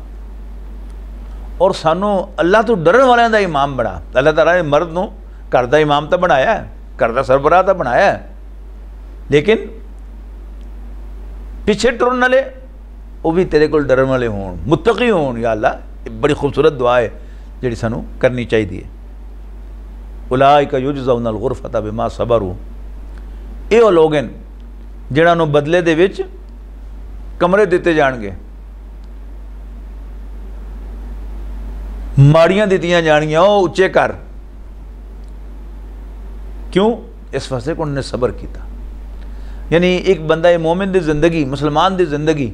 Speaker 2: اور سانو اللہ تو ڈرن والے دا امام بنا اللہ تعالیٰ نے مرد نو گھر دا امام تو بنایا ہے گھر دا سربراہ تو بنایا ہے لیکن پیچھے ٹرن والے وہ بھی تیرے کو ڈرن والے ہون متقی ہون یا اللہ بڑی خوبصورت دعا ہے جڑی سانو کرنی چاہیے اولئک یجزون الغرفۃ بما صبروا اے وہ لوگ ہیں جنہاں نو بدلے دے وچ کمرے دیتے جان گے ماڑیاں دیتیاں جانیاں وہ اچے کر کیوں اس واسطے کہ انہوں نے صبر کیتا یعنی ایک بندہ مومن دی زندگی مسلمان دی زندگی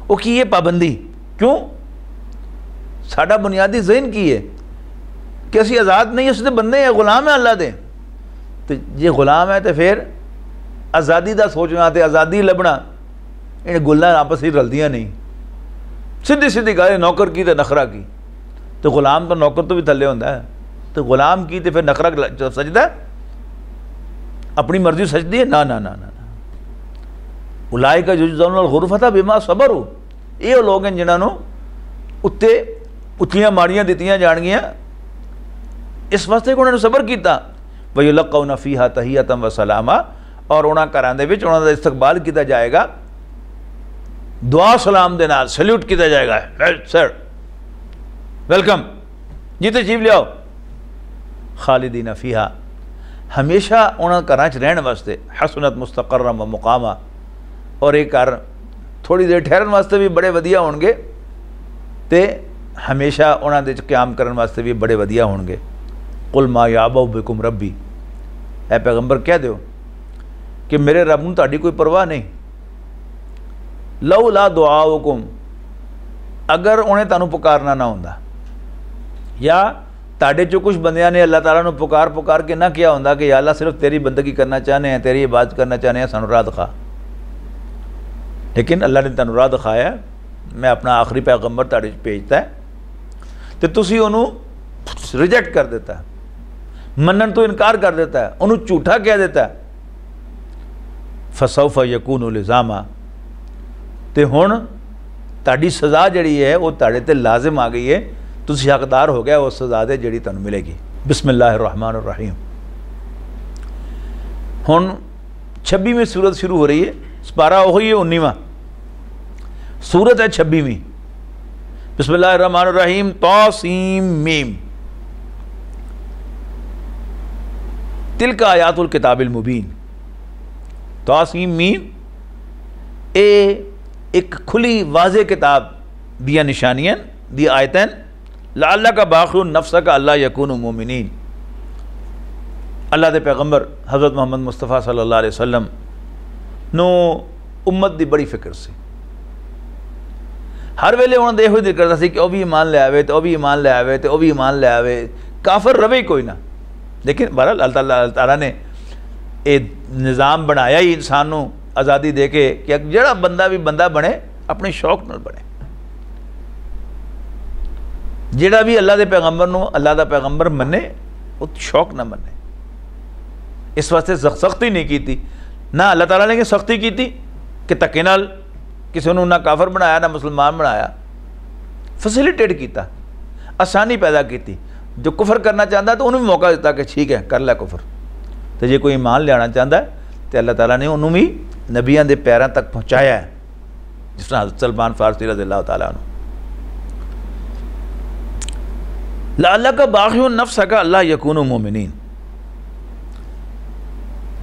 Speaker 2: وہ کی ہے پابندی کیوں ساڑھا بنیادی ذہن کی ہے کہ اسی آزاد نہیں اس دے بندے ہیں غلام ہیں اللہ دے تو یہ غلام ہے تو پھر آزادی دا سوچنا تے آزادی لبنا انہیں گلہ آپس ہی رلدیاں نہیں سیدھی سیدھی گالے نوکر کی تے نخرہ کی تو غلام تو نوکر تو بھی تھلے ہوندہ ہے تو غلام کی تے پھر نخرہ سجدہ ہے اپنی مرضی سجدی ہے نا نا نا نا اولئک یجزون الغرفۃ بما صبروا یہ وہ لوگ ہیں جنہاں نو اتے اتلیاں ماڑیاں دیتیاں جان گیاں اس واسطے کہ انہوں نے صبر کیتا وَيُلَقَّوْنَ فِيهَا تَحِيَّةً وَسَلَامًا اور انہاں کراندے وچ انہاں دا استقبال کیتا جائے گا دعا سلام دے نال سیلیوٹ کیتا جائے گا سر ویلکم جی تشریف لے آؤ خالدین فیہا ہمیشہ انہاں گھراں وچ رہن واسطے حسنت مستقرا و مقاما اور ایک گھر تھوڑی دیر ٹھہرن واسطے بھی بڑے ودیا ہون گے تے ہمیشہ انہاں دے قیام کرن واسطے بھی بڑے ودیا ہون گے قل ما یعبأ بکم ربی اے پیغمبر کہہ دیو کہ میرے رب نوں تہاڈی کوئی پرواہ نہیں لولا دعاؤکم اگر انہیں تانوں پکارنا نہ ہوندا یا تاڑے جو کچھ بندیاں نے اللہ تعالیٰ نے پکار کے نہ کیا ہوندا کہ یا اللہ صرف تیری بندگی کرنا چاہنے ہیں تیری عبادت کرنا چاہنے ہیں سانوں راہ دکھا لیکن اللہ نے تانوں راہ دکھایا میں اپنا آخری پیغمبر تاڑے بھیجتا ہے تو تسی انہوں ریجیکٹ کر دیتا ہے منن تو انکار کر دیتا ہے انہوں جھوٹا کہہ دیتا ہے فسوف یکون لزاما تے ہن تاڑی سزا جڑی ہے وہ تاڑے تے لازم آ گئی ہے تسی حقدار ہو گیا وہ سزا دے جڑی تانوں ملے گی بسم اللہ الرحمن الرحیم ہن 26ویں سورت شروع ہو رہی ہے سپارہ وہی ہے 19واں سورت ہے 26ویں بسم اللہ الرحمن الرحیم طاسیم میم تلک آیات الکتاب المبین. طاسیم میم اے ایک کھلی واضح کتاب دیا نشانیاں دی آیتیں لعلک باخع نفسک اللہ یکونوا مومنین. اللہ دے پیغمبر حضرت محمد مصطفیٰ صلی اللہ علیہ وسلم نو امت دی بڑی فکر سی. ہر ویلے انہوں نے یہ دل کرتا سی کہ وہ بھی ایمان لے آوے تو وہ بھی ایمان لے آوے تو وہ بھی ایمان لے آوے, کافر روے کوئی نہ. لیکن بہرحال اللہ تعالیٰ نے یہ نظام بنایا ہی انسان نو آزادی دے کے کہ جڑا بندہ بھی بندہ بنے اپنے شوق نال بنے. جڑا بھی اللہ دے پیغمبر نو اللہ دا پیغمبر منے وہ شوق نہ منے. اس واسطے سختی نہیں کی تھی نہ اللہ تعالیٰ نے سختی کی تھی کہ تکے نال کسی نے نہ کافر بنایا نہ مسلمان بنایا. فیسیلیٹیٹ کیتا, آسانی پیدا کیتی. جو کفر کرنا چاہتا ہے تو انہوں بھی موقع دیتا کہ ٹھیک ہے کر لے کفر. تو جے کوئی ایمان لے آنا چاہتا ہے تو اللہ تعالیٰ نے انہوں بھی نبیاں دے پیراں تک پہنچایا ہے, جس طرح حضرت سلمان فارسی رضی اللہ تعالیٰ عنہ. لعلک باخع نفسک اللہ یکونوا مومنین.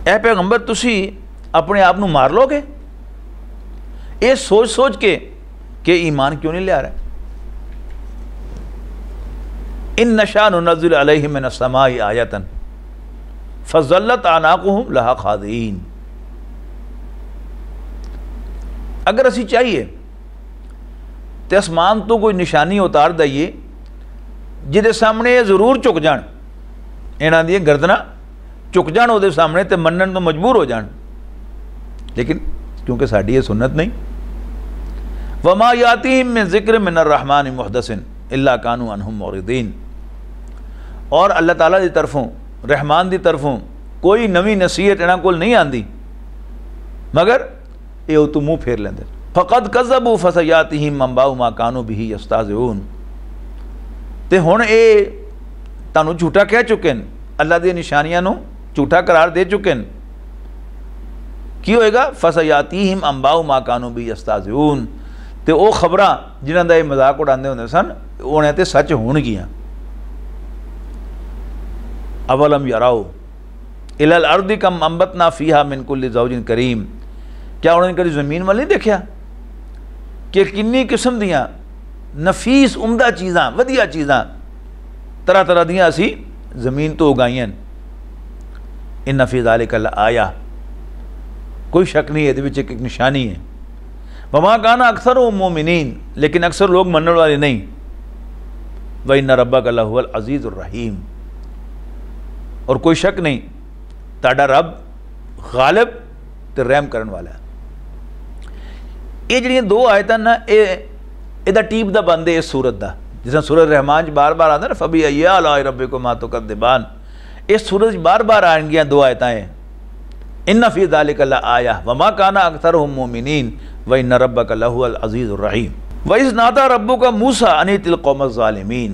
Speaker 2: اے پیغمبر تسی اپنے آپ نو مار لو گے یہ سوچ سوچ کے کہ ایمان کیوں نہیں لے آ رہا ہے. ان نشاء ننزل علیہم من السماء آیۃ فظلت اعناقہم لہا خاضعین. اگر اسی چاہیے تو اسمان تو کوئی نشانی اتار دئیے جہدے سامنے یہ ضرور چک جان, انہاں دی گردناں چک جان وہ سامنے تے منن تو مجبور ہو جان. لیکن کیونکہ ساڈی یہ سنت نہیں. وما یاتیہم من ذکر من الرحمن محدث الا کانوا عنہ معرضین. اور اللہ تعالیٰ دی طرفوں رحمان دی طرفوں کوئی نوی نصیحت انہاں کول نہیں آندی مگر یہ تو منہ پھیر لیندے. فقد کذبوا فسیاتہم انباء ما کانوا بہ یستہزئون. تے ہن اے تانوں جھوٹا کہہ چکے ہیں, اللہ دی نشانیاں نو جھوٹا قرار دے چکے ہیں. کی ہوئے گا فسیاتیہم انباء ما کانوا بہ یستہزئون. تے او خبراں جنہاں دا یہ مذاق اڑاندے ہوندے سن انہاں تے سچ ہون گیاں. اولم یراؤ الی الارض کم انبتنا فیہا من کل زوج کریم. کیا انہوں نے کبھی زمین وال نہیں دیکھا کہ کنی قسم دیاں نفیس عمدہ چیزاں ودیع چیزاں طرح طرح دیاں اسی زمین تو اگائیاں. ان فی ذالک لآیہ, کوئی شک نہیں ہے دے وچ ایک نشانی ہے. وما کان اکثرهم مومنین, لیکن اکثر لوگ مننے والے نہیں. وَإِنَّ رَبَّكَ لَهُوَ الْعَزِيزُ الرَّحِيمُ. اور کوئی شک نہیں تہاڈا رب غالب تے رحم کرن والا ہے. یہ جڑیاں دو آیتاں نا یہ دا ٹیپ دا بندے اس سورت دا, جس طرح سورۃ رحمان بار بار آتا ہے نا فَبِأَيِّ آلَاءِ رَبِّكُمَا تُكَذِّبَانِ. اس سورت بار بار آئیں گیاں دو آیتاں ہیں. ان فی ذالک لآیہ وما کان اکثرهم مومنین وان ربک لہو العزیز الرحیم. وَإِذْ نَادَىٰ رَبُّكَ مُوسَىٰ أَنِ ائْتِ الْقَوْمَ الظَّالِمِينَ.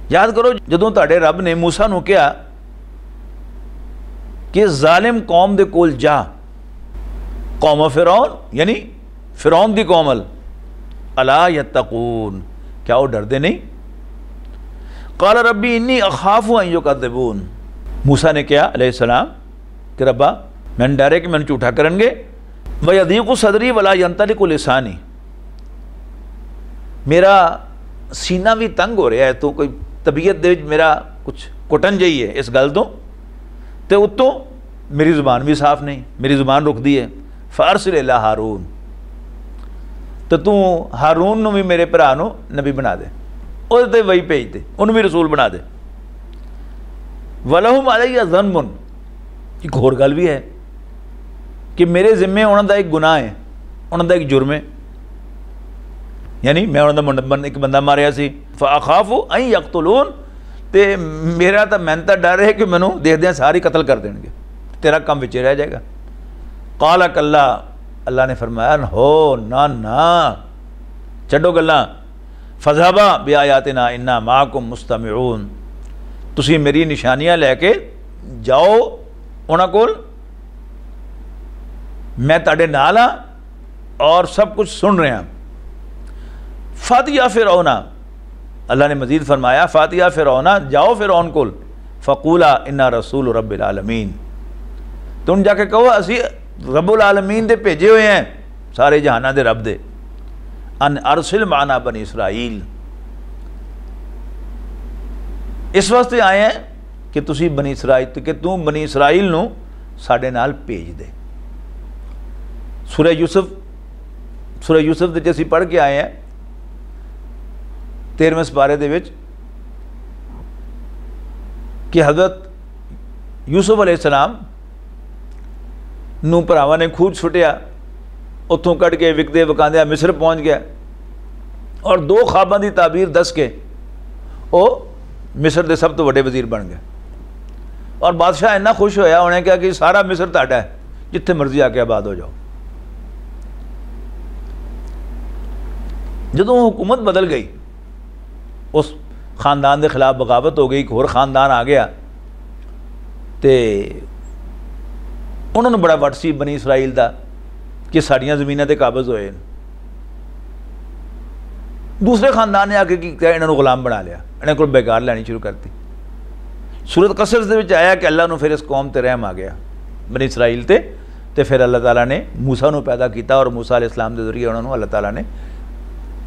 Speaker 2: یاد کرو جدوں تہاڈے رب نے موسیٰ نو کہا کہ ظالم قوم دے کول جا. قوم فرعون یعنی فرعون دی قوم الا یتقون, کیا وہ ڈردے نہیں؟ قال ربی انی اخاف ان یکذبون. موسیٰ نے کہا علیہ السلام کہ ربا میں نے ڈرے کہ میں نے جھوٹا کرن گے. وَيَضِيقُ صَدْرِي وَلَا يَنْطَلِقُ لِسَانِي. میرا سینہ بھی تنگ ہو رہا ہے تو کوئی طبیعت دے میرا کچھ کٹن جائی ہے اس گل تو تے اتوں میری زبان بھی صاف نہیں, میری زبان رک دی ہے. فَأَرْسِلْ إِلَىٰ ہارون, تو ہارون نو بھی میرے بھرا نو نبی بنا دے, وہ تے وہی بھیج دے, انہوں بھی رسول بنا دے. وَلَهُمْ عَلَيَّ ذَنْبٌ. ایک اور گل بھی ہے کہ میرے ذمے انہوں دا ایک گناہ ہے, انہوں دا ایک جرم ہے. یعنی میں انہوں دا ایک بندہ ماریا سی. فَأَخَافُ أَن يَقْتُلُونَ. تے میرا تا میں تا ڈر ہے کہ میں دیکھ دیں ساری قتل کر دیں گے, تیرا کام بچے رہ جائے گا. قال کلا, اللہ نے فرمایا ہو نا چھڈو گلاں. فذهبا بآیاتنا انا معکم مستمعون. تسی میری نشانیاں لے کے جاؤ انہاں کول, میں تاڑے نال ہاں اور سب کچھ سن رہے ہیں. فاتیا فرعون، اللہ نے مزید فرمایا فاتیا فرعون، جاؤ فرعون کول، فقولا انا رسول رب العالمین، تم جا کے کہو اسی رب العالمین دے بھیجے ہوئے ہیں، سارے جہانہ دے رب دے، ان ارسل معنا بنی اسرائیل، اس واسطے آئے ہیں کہ تسی بنی اسرائیل، کہ تم بنی اسرائیل نو ساڈے نال بھیج دے۔ سورہ یوسف دے اسی پڑھ کے آئے ہیں 13ویں سپارے دے وچ کہ حضرت یوسف علیہ السلام نو بھراواں نے کھوج چھٹیا، اتھوں کٹ کے وکدے وکاندیا مصر پہنچ گیا، اور 2 خواباں دی تعبیر دس کے وہ مصر دے سب تو بڑے وزیر بن گئے، اور بادشاہ اتنا خوش ہویا، انہیں کہا کہ سارا مصر تہاڈا ہے، جتھے مرضی آ کے آباد ہو جاؤ۔ جدوں حکومت بدل گئی، اس خاندان دے خلاف بغاوت ہو گئی، ایک اور خاندان آ گیا، تے انہوں نے بڑا وٹ سی بنی اسرائیل دا کہ ساڑیاں زمینیں تے قابض ہوئے، دوسرے خاندان نے آ کے کیا انہوں نے غلام بنا لیا، انہیں کو بیکار لینی شروع کرتی۔ سورۃ قصص دے وچ آیا کہ اللہ نو پھر اس قوم تے رحم آ گیا بنی اسرائیل تے پھر اللہ تعالیٰ نے موسیٰ نو پیدا کیتا، اور موسیٰ علیہ السلام دے ذریعے انہوں نے اللہ تعالیٰ نے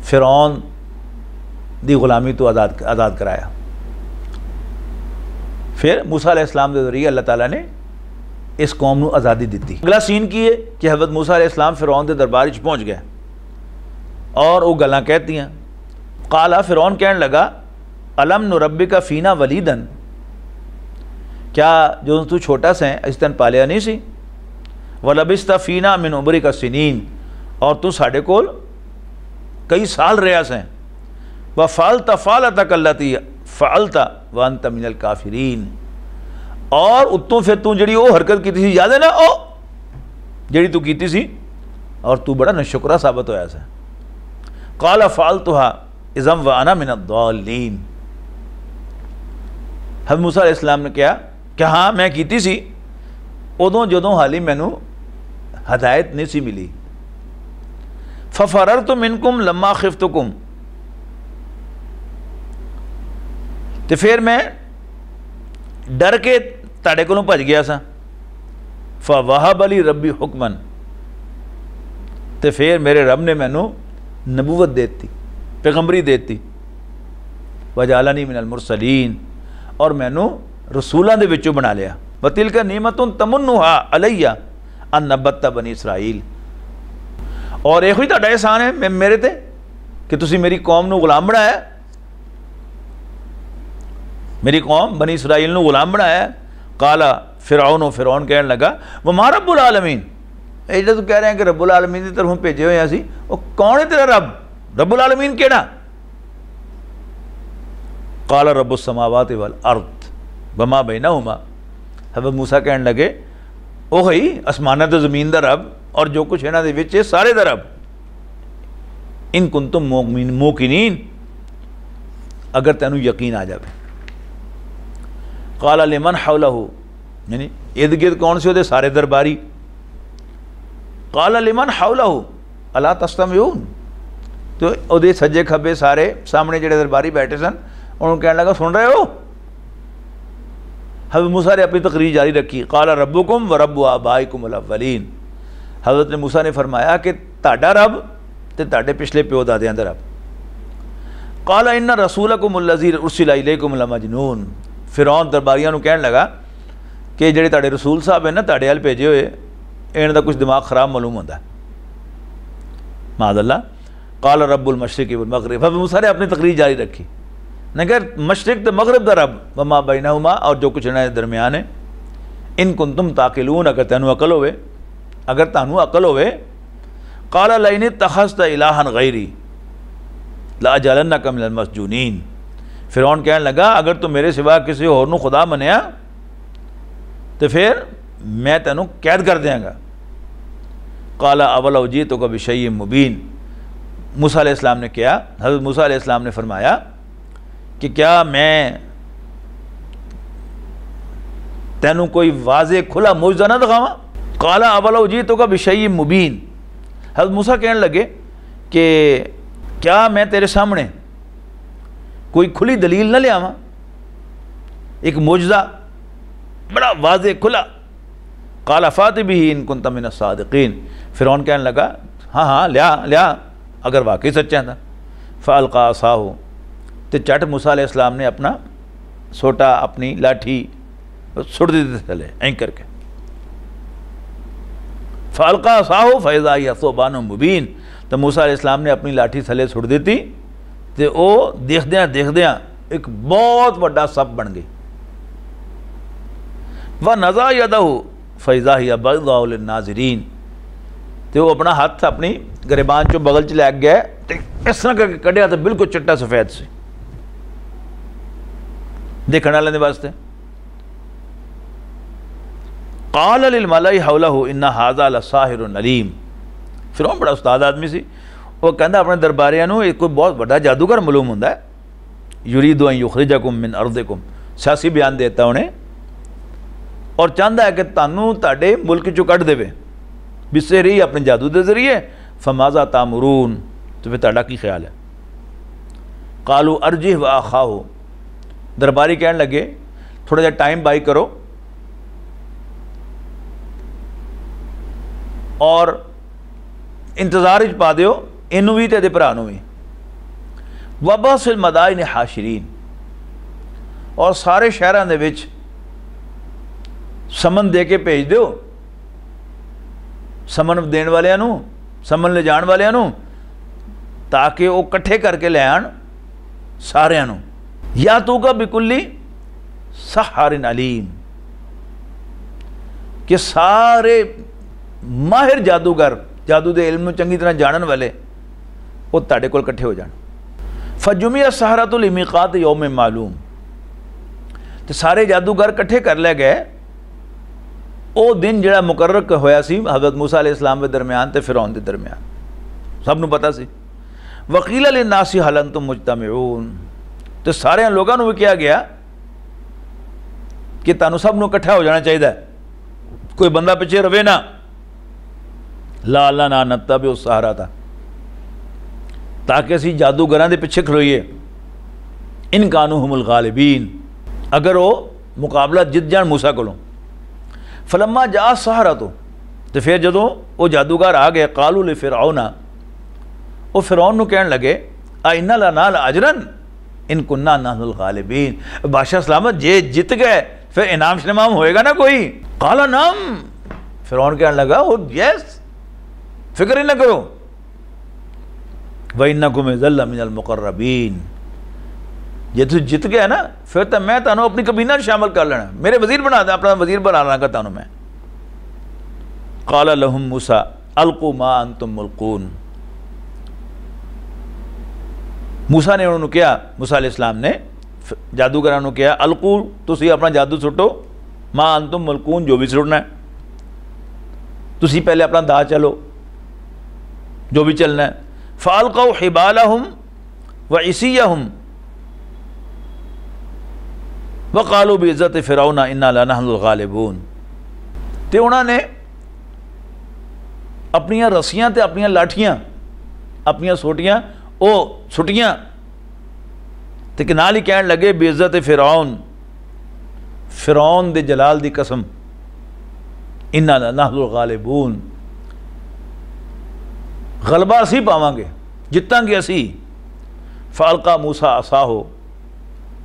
Speaker 2: فرعون دی غلامی تو آزاد کرایا۔ پھر موسیٰ علیہ السلام دے ذریعے اللہ تعالیٰ نے اس قوم نو آزادی دیتی۔ اگلا سین کی ہے کہ حضرت موسیٰ علیہ السلام فرعون دے دربار وچ پہنچ گئے، اور وہ گلاں کہتی ہیں، قالا فرعون کہنے لگا الم نربک فینا ولیدن، کیا جو تو چھوٹا سا ہے اس دن پالیا نہیں سی، ولبست فینا من عمرک سنین، اور تو ساڈے کول کئی سال رہیا سیں، وفعلت فعلتک التی فعلت وانت من الکافرین، اور اتوں پھر تو جڑی وہ حرکت کی تھی، یاد ہے نا او جڑی تو کیتی سی، اور تو بڑا ناشکرا ثابت ہویا سا۔ قال فعلتها اذا وانا من الضالین، حضرت موسیٰ علیہ السلام نے کہا کہ ہاں میں کیتی سی، ادوں جدوں حالی مینوں ہدایت نہیں سی ملی، ففررت منکم لما خفتکم، تو پھر میں ڈر کے تاڑے کولوں بھج گیا سا، فوہب لی ربی حکمن، تو پھر میرے رب نے مینوں نبوت دیتی، پیغمبری دیتی، وجعلنی من المرسلین، اور مینوں رسولاں دے وچوں بنا لیا، وتلک نعمت تمنھا علی ان نبت بنی اسرائیل، اور ایک ہی تہاڈا احسان ہے میرے تے کہ تسی میری قوم نو غلام بنایا، میری قوم بنی اسرائیل نو غلام بنایا۔ قالا فرعون کہنے لگا وما رب العالمین، اے جڑا تو کہہ رہے ہیں کہ رب العالمین دی طرفوں بھیجے ہوئے اسی، وہ کون ہے تیرا رب العالمین کیڑا؟ قال رب السماوات والارض وما بینہما، حضرت موسیٰ کہنے لگے اوہی اسمانہ تے زمین دا رب اور جو کچھ انہاں دے وچ سارے دا رب، ان کنتم موقنین، اگر تینوں یقین آ جاوے۔ قال لمن حولہ، یعنی ارد گرد کون سے ہوتے؟ سارے درباری۔ قال لمن حولہ الا تستمعون، تو او دے سجے کھبے سارے سامنے جڑے درباری بیٹھے سن انہوں کہنے لگا سن رہے ہو؟ حضرت موسیٰ نے اپنی تقریر جاری رکھی، قال ربکم و رب آبائکم الاولین، حضرت موسیٰ نے فرمایا کہ تہاڈا رب تے تہاڈے پچھلے پیو دادیاں دا رب۔ قال ان رسولکم الذی ارسل الیکم لمجنون، فرعون درباریاں نو کہنے لگا کہ جڑے تہاڈے رسول صاحب ہیں نا تہاڈے ال بھیجے ہوئے، انہاں دا کچھ دماغ خراب معلوم ہوندا ہے، معاذ اللہ۔ قال رب المشرق والمغرب، حضرت موسیٰ نے اپنی تقریر جاری رکھی، نے کہا مشرق تے مغرب دا رب، وما بینہما، اور جو کچھ انہاں دے درمیان ہے، ان کنتم تعقلون، اگر تینوں عقل ہوئے، اگر تانوں عقل ہوئے۔ قال لئن اتخذت الہا غیری لاجعلنک من المسجونین، فرعون کہنے لگا اگر تو میرے سوا کسی اور نو خدا منیا تو پھر میں تینوں قید کر دیاں گا۔ قال اولو جئتک بشیء مبین، موسیٰ علیہ السلام نے کیا، حضرت موسیٰ علیہ السلام نے فرمایا کہ کیا میں تینوں کوئی واضح کھلا معجزہ نہ دکھاواں؟ قال اولو جئتک بشیء مبین، حضرت موسیٰ کہنے لگے کہ کیا میں تیرے سامنے کوئی کھلی دلیل نہ لے آواں، ایک معجزہ بڑا واضح کھلا؟ قال فات بہ ان کنت من الصادقین، فرعون کہنے لگا ہاں لیا اگر واقعی سچا تھا۔ فالقى عصاہ، تو چٹ موسیٰ علیہ السلام نے اپنا سوٹا، اپنی لاٹھی سٹ دی تھی تھلے این کر کے۔ فالقى عصاہ فاذا ہی ثعبان مبین، تو موسیٰ علیہ السلام نے اپنی لاٹھی تھلے سٹ دیتی تو وہ دیکھدیاں ایک بہت بڑا سپ بن گئی۔ وَنَزَعَ يَدَهُ فَإِذَا هِيَ بَيْضَاءُ لِلنَّاظِرِينَ، تو وہ اپنا ہاتھ اپنی گریبان چو بغل چ لے گیا، اس طرح کر کے کڈیا تو بالکل چٹا سفید سے دیکھنے والے دے واسطے۔ قال للملأ حوله ان هذا لساحر علیم، فرعون بڑا استاد آدمی سی، وہ کہندا اپنے درباریاں نو ایک کوئی بہت بڑا جادوگر معلوم ہوندا ہے، یرید ان یخرجکم من ارضکم، سیاسی بیان دیتا انہیں، اور چاہتا ہے کہ تانوں تاڑے ملک چو کٹ دے بسے رہی اپنے جادو دے ذریعے۔ فماذا تامرون، تو پھر تاڑا کی خیال ہے؟ قالوا ارجہ و اخاہ، درباری کہنے لگے تھوڑا جا ٹائم بائی کرو اور انتظار اچ پا دیو انہوں بھی تے دے پرانوں بھی۔ وبعث المدائن حاشرین، اور سارے شہران دے وچ سمن دے کے بھیج دیو، سمن دین والے نو، سمن لے جان والے نو، تاکہ وہ کٹھے کر کے لے آن سارے نو۔ یا تو کا بکلی سحار علیم، کہ سارے ماہر جادوگر، جادو دے علم چنگی طرح جانن والے وہ تاڑے کول کٹھے ہو جان۔ فجمع السحرۃ لمیقات یوم معلوم، تو سارے جادوگر کٹھے کر لے گئے او دن جڑا مقرر ہویا سی حضرت موسیٰ علیہ السلام کے درمیان تے فرعون دے درمیان، سب نو پتا سی۔ وقیل للناس هل انتم مجتمعون، تو سارے لوگوں نو بھی کیا گیا کہ تانوں سب نو کٹھا ہو جانا چاہیے، کوئی بندہ پیچھے روے نہ، لعلنا نتبع السحرۃ، تاکہ اسی جادوگراں دے پیچھے کھلوئیے، ان کانوا هم الغالبین، اگر وہ مقابلہ جت جان موسیٰ کولوں۔ فلما جاء السحرۃ، تو پھر جدوں وہ جادوگر آ گئے، قالوا لفرعون، وہ فرعون نو کہن لگے ائن لنا لاجرا ان کننا نحن الغالبین، بادشاہ سلامت جے جت گئے پھر انعام شنمام ہوئے گا نا کوئی؟ قال نعم، فرعون کہنے لگا یس، فکر ہی نہ کرو، وَإِنَّكُمْ إِذًا لَّمِنَ الْمُقَرَّبِينَ، یہ تو جت گیا نا پھر تو میں تانوں اپنی کابینہ شامل کر لینا، میرے وزیر بنا دیں، اپنا وزیر بنا لاں گا تانوں میں۔ قال لهم موسیٰ القوا ما انتم ملقون، موسیٰ نے انہوں نے کیا، موسیٰ علیہ السلام نے جادوگراں نو کیا القو، تسی اپنا جادو سٹو، ما انتم ملقون، جو بھی سٹنا ہے، تسی پہلے اپنا دا چلو جو بھی چلنا ہے۔ فالقوا حبالہم وعصیہم وقالوا بعزت فرعون انا لنحن الغالبون، تے انہوں نے اپنی رسیاں تے اپنی لاٹھیاں، اپنی سوٹیاں او سٹیاں تے نال ہی کہن لگے بعزت فرعون، فرعون دے جلال دی قسم، انا لنحن الغالبون، غلبہ اسی پاواں گے، جتاں گے اسی۔ فالقا موسیٰ عصاہ،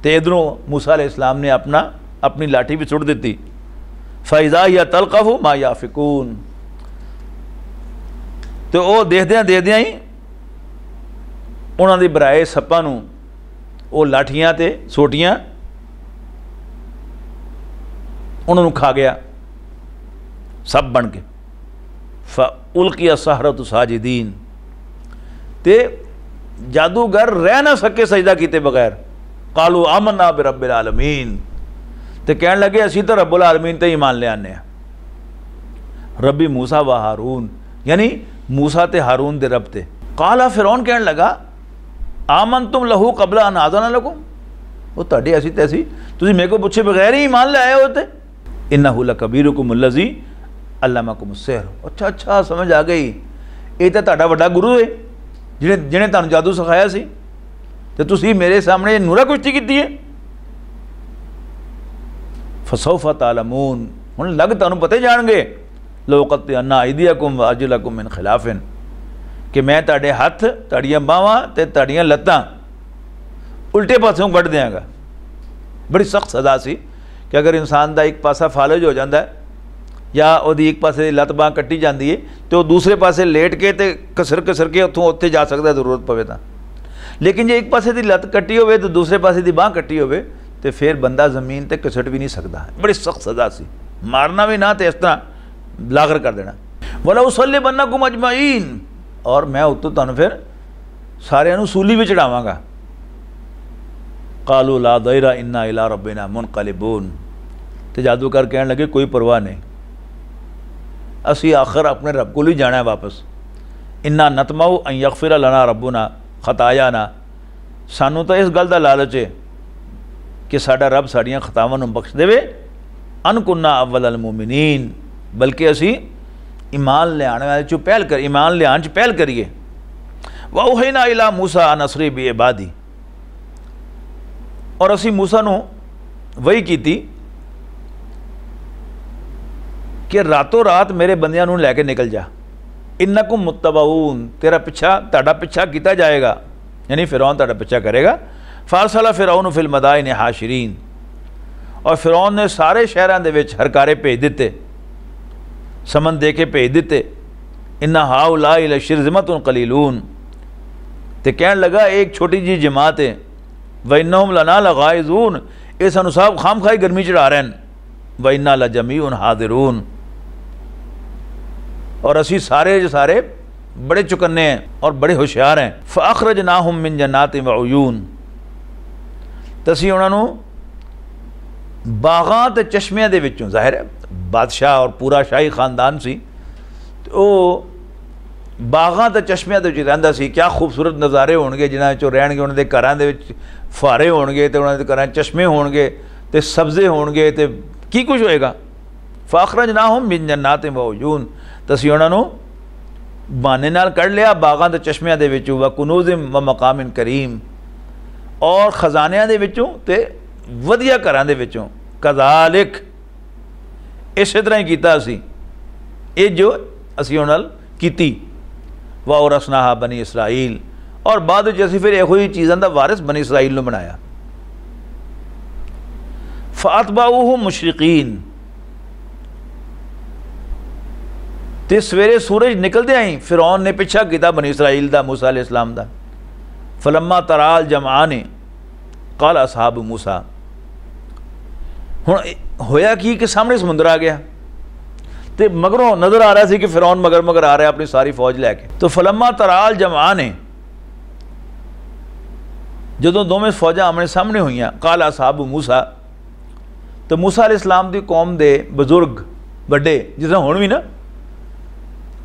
Speaker 2: تے ادھروں موسیٰ علیہ السلام نے اپنی لاٹھی بھی سٹ دیتی۔ فَإِذَا هِيَ تَلْقَفُ مَا يَأْفِكُونَ، تو وہ دیکھدیاں ہی انہوں نے برائے سپاں نو وہ لاٹھیاں تے سوٹیاں انہوں نے کھا گیا سب بن کے۔ فَأُلْقِيَ السَّحَرَةُ سَاجِدِينَ، تے جادوگر رہ نہ سکے سجدہ کیتے بغیر۔ قالوا آمنا برب العالمین، تے کہنے لگے اسی تو رب العالمین تے ایمان لے آنے ہیں، ربی موسیٰ و ہارون، یعنی موسیٰ تے ہارون دے رب تے۔ قالا، فرعون کہنے لگا آمنتم لہو قبل ان آذن لکم، وہ تاڑی ایسی تیسی تسی میرے کو پوچھے بغیر ہی ایمان لے آئے ہوتے۔ انہو لکبیرکم الذی علمکم السحر، اچھا سمجھ آ گئی، یہ تو تہاڈا بڑا گرو ہے ਜਿਹਨੇ ਤੁਹਾਨੂੰ ਜਾਦੂ ਸਿਖਾਇਆ ਸੀ, ਤੇ ਤੁਸੀਂ ਮੇਰੇ ਸਾਹਮਣੇ ਨੂਰਾ ਕੁਸ਼ਤੀ ਕੀਤੀ ਹੈ। فسوف تعلمون، ਹੁਣ ਲੱਗ ਤੁਹਾਨੂੰ ਪਤਾ ਜਾਣਗੇ لو قطعنا أيديكم وأرجلكم من خلاف، کہ میں ਤੁਹਾਡੇ ਹੱਥ, ਤੁਹਾਡੀਆਂ ਬਾਹਾਂ ਤੇ ਤੁਹਾਡੀਆਂ ਲੱਤਾਂ ਉਲਟੇ ਪਾਸਿਓਂ ਕੱਢ ਦਿਆਂਗਾ۔ ਬੜੀ ਸਖਤ ਸਜ਼ਾ ਸੀ ਕਿ ਅਗਰ ਇਨਸਾਨ ਦਾ ਇੱਕ ਪਾਸਾ ਫਾਲਜ ਹੋ ਜਾਂਦਾ ਹੈ ਜਾਂ ਉਹਦੀ ਇੱਕ ਪਾਸੇ ਦੀ ਲੱਤ ਬਾਂਹ ਕੱਟੀ ਜਾਂਦੀ ਹੈ ਤੇ ਉਹ ਦੂਸਰੇ ਪਾਸੇ ਲੇਟ ਕੇ ਤੇ ਘਸਰ ਕੇ ਉੱਥੋਂ ਉੱਥੇ ਜਾ ਸਕਦਾ ਜ਼ਰੂਰਤ ਪਵੇ ਤਾਂ। ਲੇਕਿਨ ਜੇ ਇੱਕ ਪਾਸੇ ਦੀ ਲੱਤ ਕੱਟੀ ਹੋਵੇ ਤੇ ਦੂਸਰੇ ਪਾਸੇ ਦੀ ਬਾਂਹ ਕੱਟੀ ਹੋਵੇ ਤੇ ਫਿਰ ਬੰਦਾ ਜ਼ਮੀਨ ਤੇ ਘਸਟ ਵੀ ਨਹੀਂ ਸਕਦਾ। ਬੜੀ ਸਖਤ ਸਜ਼ਾ ਸੀ, ਮਾਰਨਾ ਵੀ ਨਾ ਤੇ ਇਸ ਤਰ੍ਹਾਂ ਲਾਗਰ ਕਰ ਦੇਣਾ۔ وَلَأُصَلِّبَنَّكُمْ أَجْمَعِينَ، اور میں اتوں تمہیں پھر سارے سولی بھی چڑھاواں گا۔ قالوا لا ضیر انا الی ربنا منقلبون، تو جادوگر کہنے لگے کوئی پرواہ نہیں، اسی آخر اپنے رب کو ہی جانا ہے واپس۔ انا نطمع ان یغفر لنا ربنا خطایانا، سانو تو اس گل دا لالچ ہے کہ ساڈا رب ساڈیاں خطاواں نوں بخش دے، ان کنا اول المؤمنین، بلکہ اسی ایمان لیانے والے چو پہل کر ایمان لیان چ پہل کریے۔ وَأَوْحَيْنَا إِلَىٰ مُوسَىٰ أَنْ أَسْرِ بِعِبَادِي، اور اسی موسیٰ نو وہی کیتی کہ راتوں رات میرے بندیاں نو لے کے نکل جا۔ اِنَّكُمْ مُتَّبَعُونَ، تیرا تہاڈا پیچھا کیتا جائے گا، یعنی فرعون تہاڈا پیچھا کرے گا۔ فَأَرْسَلَ فِرْعَوْنُ فِي الْمَدَائِنِ حَاشِرِينَ، اور فرعون نے سارے شہراں دے وچ ہرکارے بھیج دیتے، سمن دے کے بھیج دیتے۔ اِنَّ هَٰؤُلَاءِ لَشِرْذِمَةٌ قَلِيلُونَ، تے کہنے لگا ایک چھوٹی جی جماعت ہے، وَإِنَّهُمْ لَنَا لَغَائِظُونَ، اے سانو صاحب خام خواہی گرمی چڑھا رہے ہیں۔ وَإِنَّا لَجَمِيعٌ حَاضِرُونَ، اور اسی سارے جو سارے بڑے چکنے ہیں اور بڑے ہوشیار ہیں۔ فَأَخْرَجْنَاهُمْ مِنْ جَنَّاتٍ وَعُيُونٍ، تسی انہاں نو باغاں تے چشمیاں دے وچوں، ظاہر ہے بادشاہ اور پورا شاہی خاندان سی، تو باغاں تے چشمیاں دے وچ رہندا سی۔ کیا خوبصورت نظارے ہون گے جنہاں وچوں رہن گے، انہاں دے گھراں دے وچ فارے ہون گے تے انہاں دے گھراں چشمے ہون گے تے سبزے ہون گے تے کی کچھ ہوئے گا۔ فَأَخْرَجْنَاهُمْ مِنْ جَنَّاتٍ وَعُيُونٍ، تسی انہاں نو بہانے نال کڈ لیا باغاں تے چشمیاں دے وچوں، وَكُنُوزٍ وَمَقَامٍ كَرِيمٍ، اور خزانیاں دے وچوں تے ودیا گھراں دے وچوں۔ کذالک، اسی طرح ہی کیتا اسی، یہ جو اسی انہاں نال کیتی۔ وَأَوْرَثْنَاهَا بنی اسرائیل، اور بعد وچ اسی پھر ایہو ہی چیزاں دا وارث بنی اسرائیل نو بنایا۔ فَأَتْبَعُوهُمْ مُشْرِقِينَ، تے سویرے سورج نکلدے آئیں فرعون نے پیچھا کیتا بنی اسرائیل دا، موسیٰ علیہ السلام دا۔ فَلَمَّا تَرَا الْجَمْعَانِ قَالَ أَصْحَابُ مُوسَىٰ، ہن ہویا کی کہ سامنے سمندر آ گیا تے مگروں نظر آ رہا سی کہ فرعون مگر آ رہا ہے اپنی ساری فوج لے کے۔ تو فلما ترا الجمعان، جدوں دونوں فوجاں آمنے سامنے ہوئیاں، قال اصحاب موسیٰ، تو موسیٰ علیہ السلام دی قوم دے بزرگ بڑے، جس طرح ہن بھی نا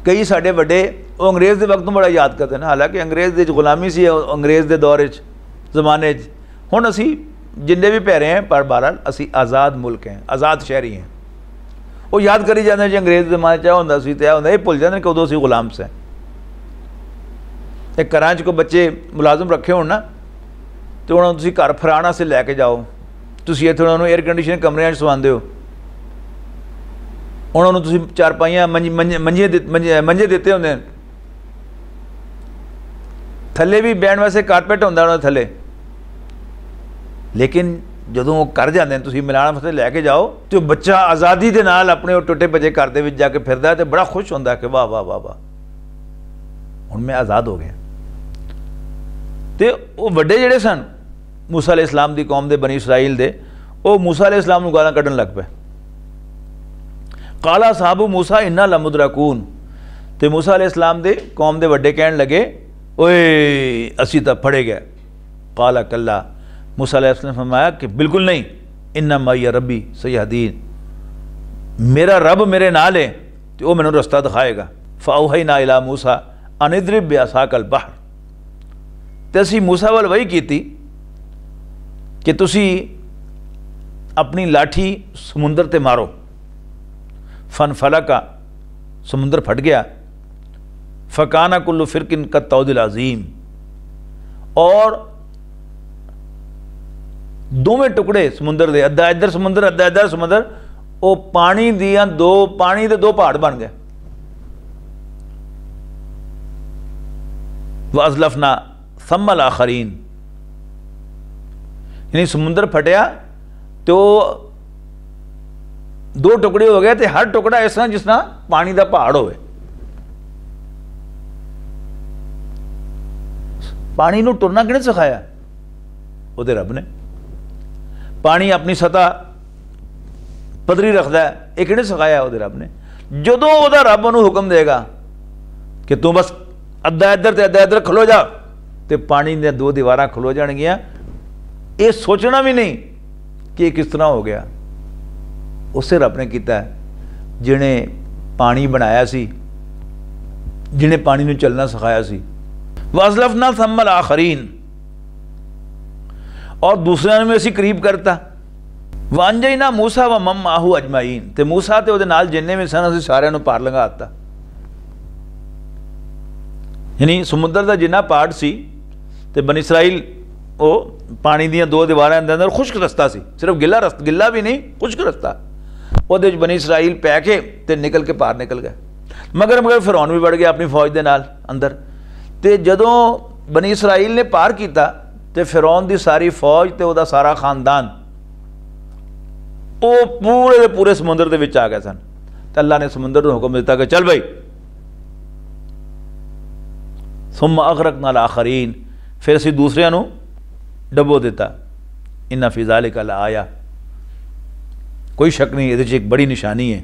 Speaker 2: کئی ساڈے بڑے وہ انگریز دے وقت تو بڑا یاد کرتے ہیں، حالانکہ انگریز دے غلامی سی انگریز دے دور زمانے ہن اسی جننے بھی پیرے ہیں پر بہرحال اسی آزاد ملک ہیں، آزاد شہری ہیں، وہ یاد کری جاتے ہیں جی انگریز دے زمانے چاہے ہوندا سی تے ہوندا، یہ بھول جاتے ہیں کہ ادوں اسی غلام سے۔ ایک گھراں چ کوئی بچے ملازم رکھے ہون نا تو انہوں تسی گھر پھرانا سے لے کے جاؤ، تسی ایتھے انہوں ایئر کنڈیشن کمرے سواندے ہو، انہوں تسی چارپائیاں منجے دیتے ہوندے ہیں، تھلے بھی بہن ویسے کارپیٹ ہوندا انہوں تھلے، لیکن جدوں وہ کر جاندے ہیں تسی ملانا واسطے لے کے جاؤ تو بچہ آزادی دے نال اپنے وہ ٹوٹے بجے گھر دے وچ جا کے پھردا ہے تے بڑا خوش ہوندا ہے کہ واہ واہ واہ واہ ہن میں آزاد ہو گیا۔ تے وہ وڈے جڑے سن موسیٰ علیہ السلام دی قوم دے بنی اسرائیل دے، وہ موسیٰ علیہ السلام نوں گالاں کڈن لگ پے۔ قال اصحاب موسیٰ انا لمدرکون، تے موسیٰ علیہ السلام دے قوم دے وڈے کہن لگے اوئے اسی تا پھڑے گئے۔ قال کلا، موسیٰ علیہ السلام نے فرمایا کہ بالکل نہیں، ان معی ربی سیہدین، میرا رب میرے نال ہے تو وہ میں نے رستہ دکھائے گا۔ فاوحینا الی موسیٰ ان اضرب بعصاک البحر، تے اسی موسیٰ وال وحی کیتی کہ تسی اپنی لاٹھی سمندر تے مارو۔ فن فلکا، سمندر پھٹ گیا۔ فکانہ کل فرق کالطود العظیم، اور دوویں ٹکڑے سمندر دے، ادھا ادھر سمندر ادھا ادھر سمندر، وہ پانی دے دو پہاڑ بن گئے. وَأَزْلَفْنَا ثَمَّ الْآخَرِينَ، یعنی سمندر پھٹیا تو دو ٹکڑے ہو گئے، تو ہر ٹکڑا اس طرح جس طرح پانی دا پہاڑ ہوئے. پانی نو ٹرنا کنے سکھایا؟ وہ دے رب نے. پانی اپنی سطح پدری رکھتا ہے، یہ کنے سکھایا؟ وہ دے رب نے. جدوں وہ دا رب انہوں حکم دے گا کہ تو بس ادھا ادھر تے ادھا ادھر کھلو جا، تے پانی دے دو دیواراں کھلو جان گیا. یہ سوچنا بھی نہیں کہ یہ کس طرح ہو گیا. اسے رب نے کیتا ہے جنہیں پانی بنایا سی، جنہیں پانی نو چلنا سکھایا سی. وَأَزْلَفْنَا ثَمَّ الْآخَرِينَ، اور دوسرے میں اسی قریب کرتا. وَأَنْجَيْنَا مُوسَىٰ وَمَن مَّعَهُ أَجْمَعِينَ، تے موسیٰ تے وہ نال جننے میں سن اسی سارے نو پار لنگا آتا. یعنی سمندر دا جنہ پارٹ سی تے بنی اسرائیل وہ پانی دیاں دو دیواراں دے اندر خشک رستہ سی، صرف گلا بھی نہیں، خشک رستہ. وہ دے بنی اسرائیل پہ کے تے نکل کے پار نکل گئے. مگر فرعون بھی بڑھ گیا اپنی فوج دے نال اندر. تے جدوں بنی اسرائیل نے پار کیتا تے فرعون دی ساری فوج تے او دا سارا خاندان وہ پورے دے پورے سمندر دے وچ آ گئے سن. تے اللہ نے سمندر نو حکم دیتا کہ چل بھائی، ثم اغرقنا الاخرین، پھر اسی دوسرے نو ڈبو دیتا. ان فی ذلک لآیہ، کوئی شک نہیں یہ ایک بڑی نشانی ہے.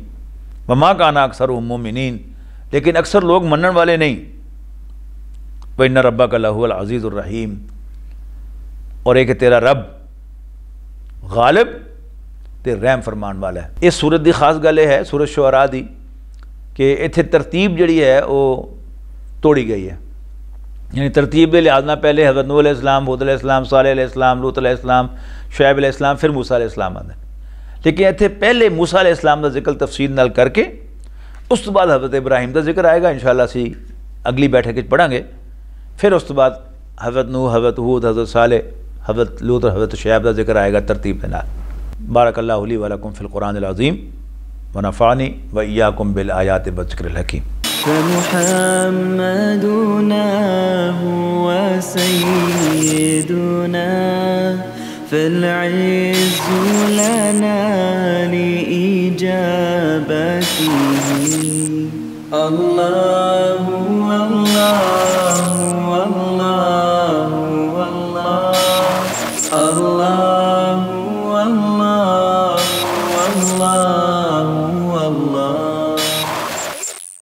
Speaker 2: وما کان اکثرهم مومنین، لیکن اکثر لوگ منن والے نہیں. وَإِنَّ رَبَّكَ لَهُوَ الْعَزِيزُ الرَّحِيمُ، اور ایک تیرا رب غالب تے رحم فرمان والا ہے. اس سورت دی خاص گل ہے سورت شعراء دی کہ ایتھے ترتیب جڑی ہے وہ توڑی گئی ہے. یعنی ترتیب دے لحاظ نہ پہلے حضرت نوح علیہ السلام، ہود علیہ السلام، صالح علیہ السلام، لوط علیہ السلام، شعیب علیہ السلام، پھر موسیٰ علیہ السلام آتے ہیں. لیکن ایتھے پہلے موسیٰ علیہ السلام دا ذکر تفصیل نال کر کے اس تو بعد حضرت ابراہیم دا ذکر آئے گا. انشاءاللہ اسی اگلی بیٹھک وچ پڑھاں گے. پھر اس تو بعد حضرت نوح، حضرت ہود، حضرت صالح، حضرت لوط اور حضرت شعیب دا ذکر آئے گا ترتیب کے نال. بارک اللہ لی ولکم فی القرآن العظیم ونفعنی وإیاکم بالآیات والذکر الحکیم.
Speaker 1: فمحمدنا هو سيدنا فالعز لنا لإجابته. الله الله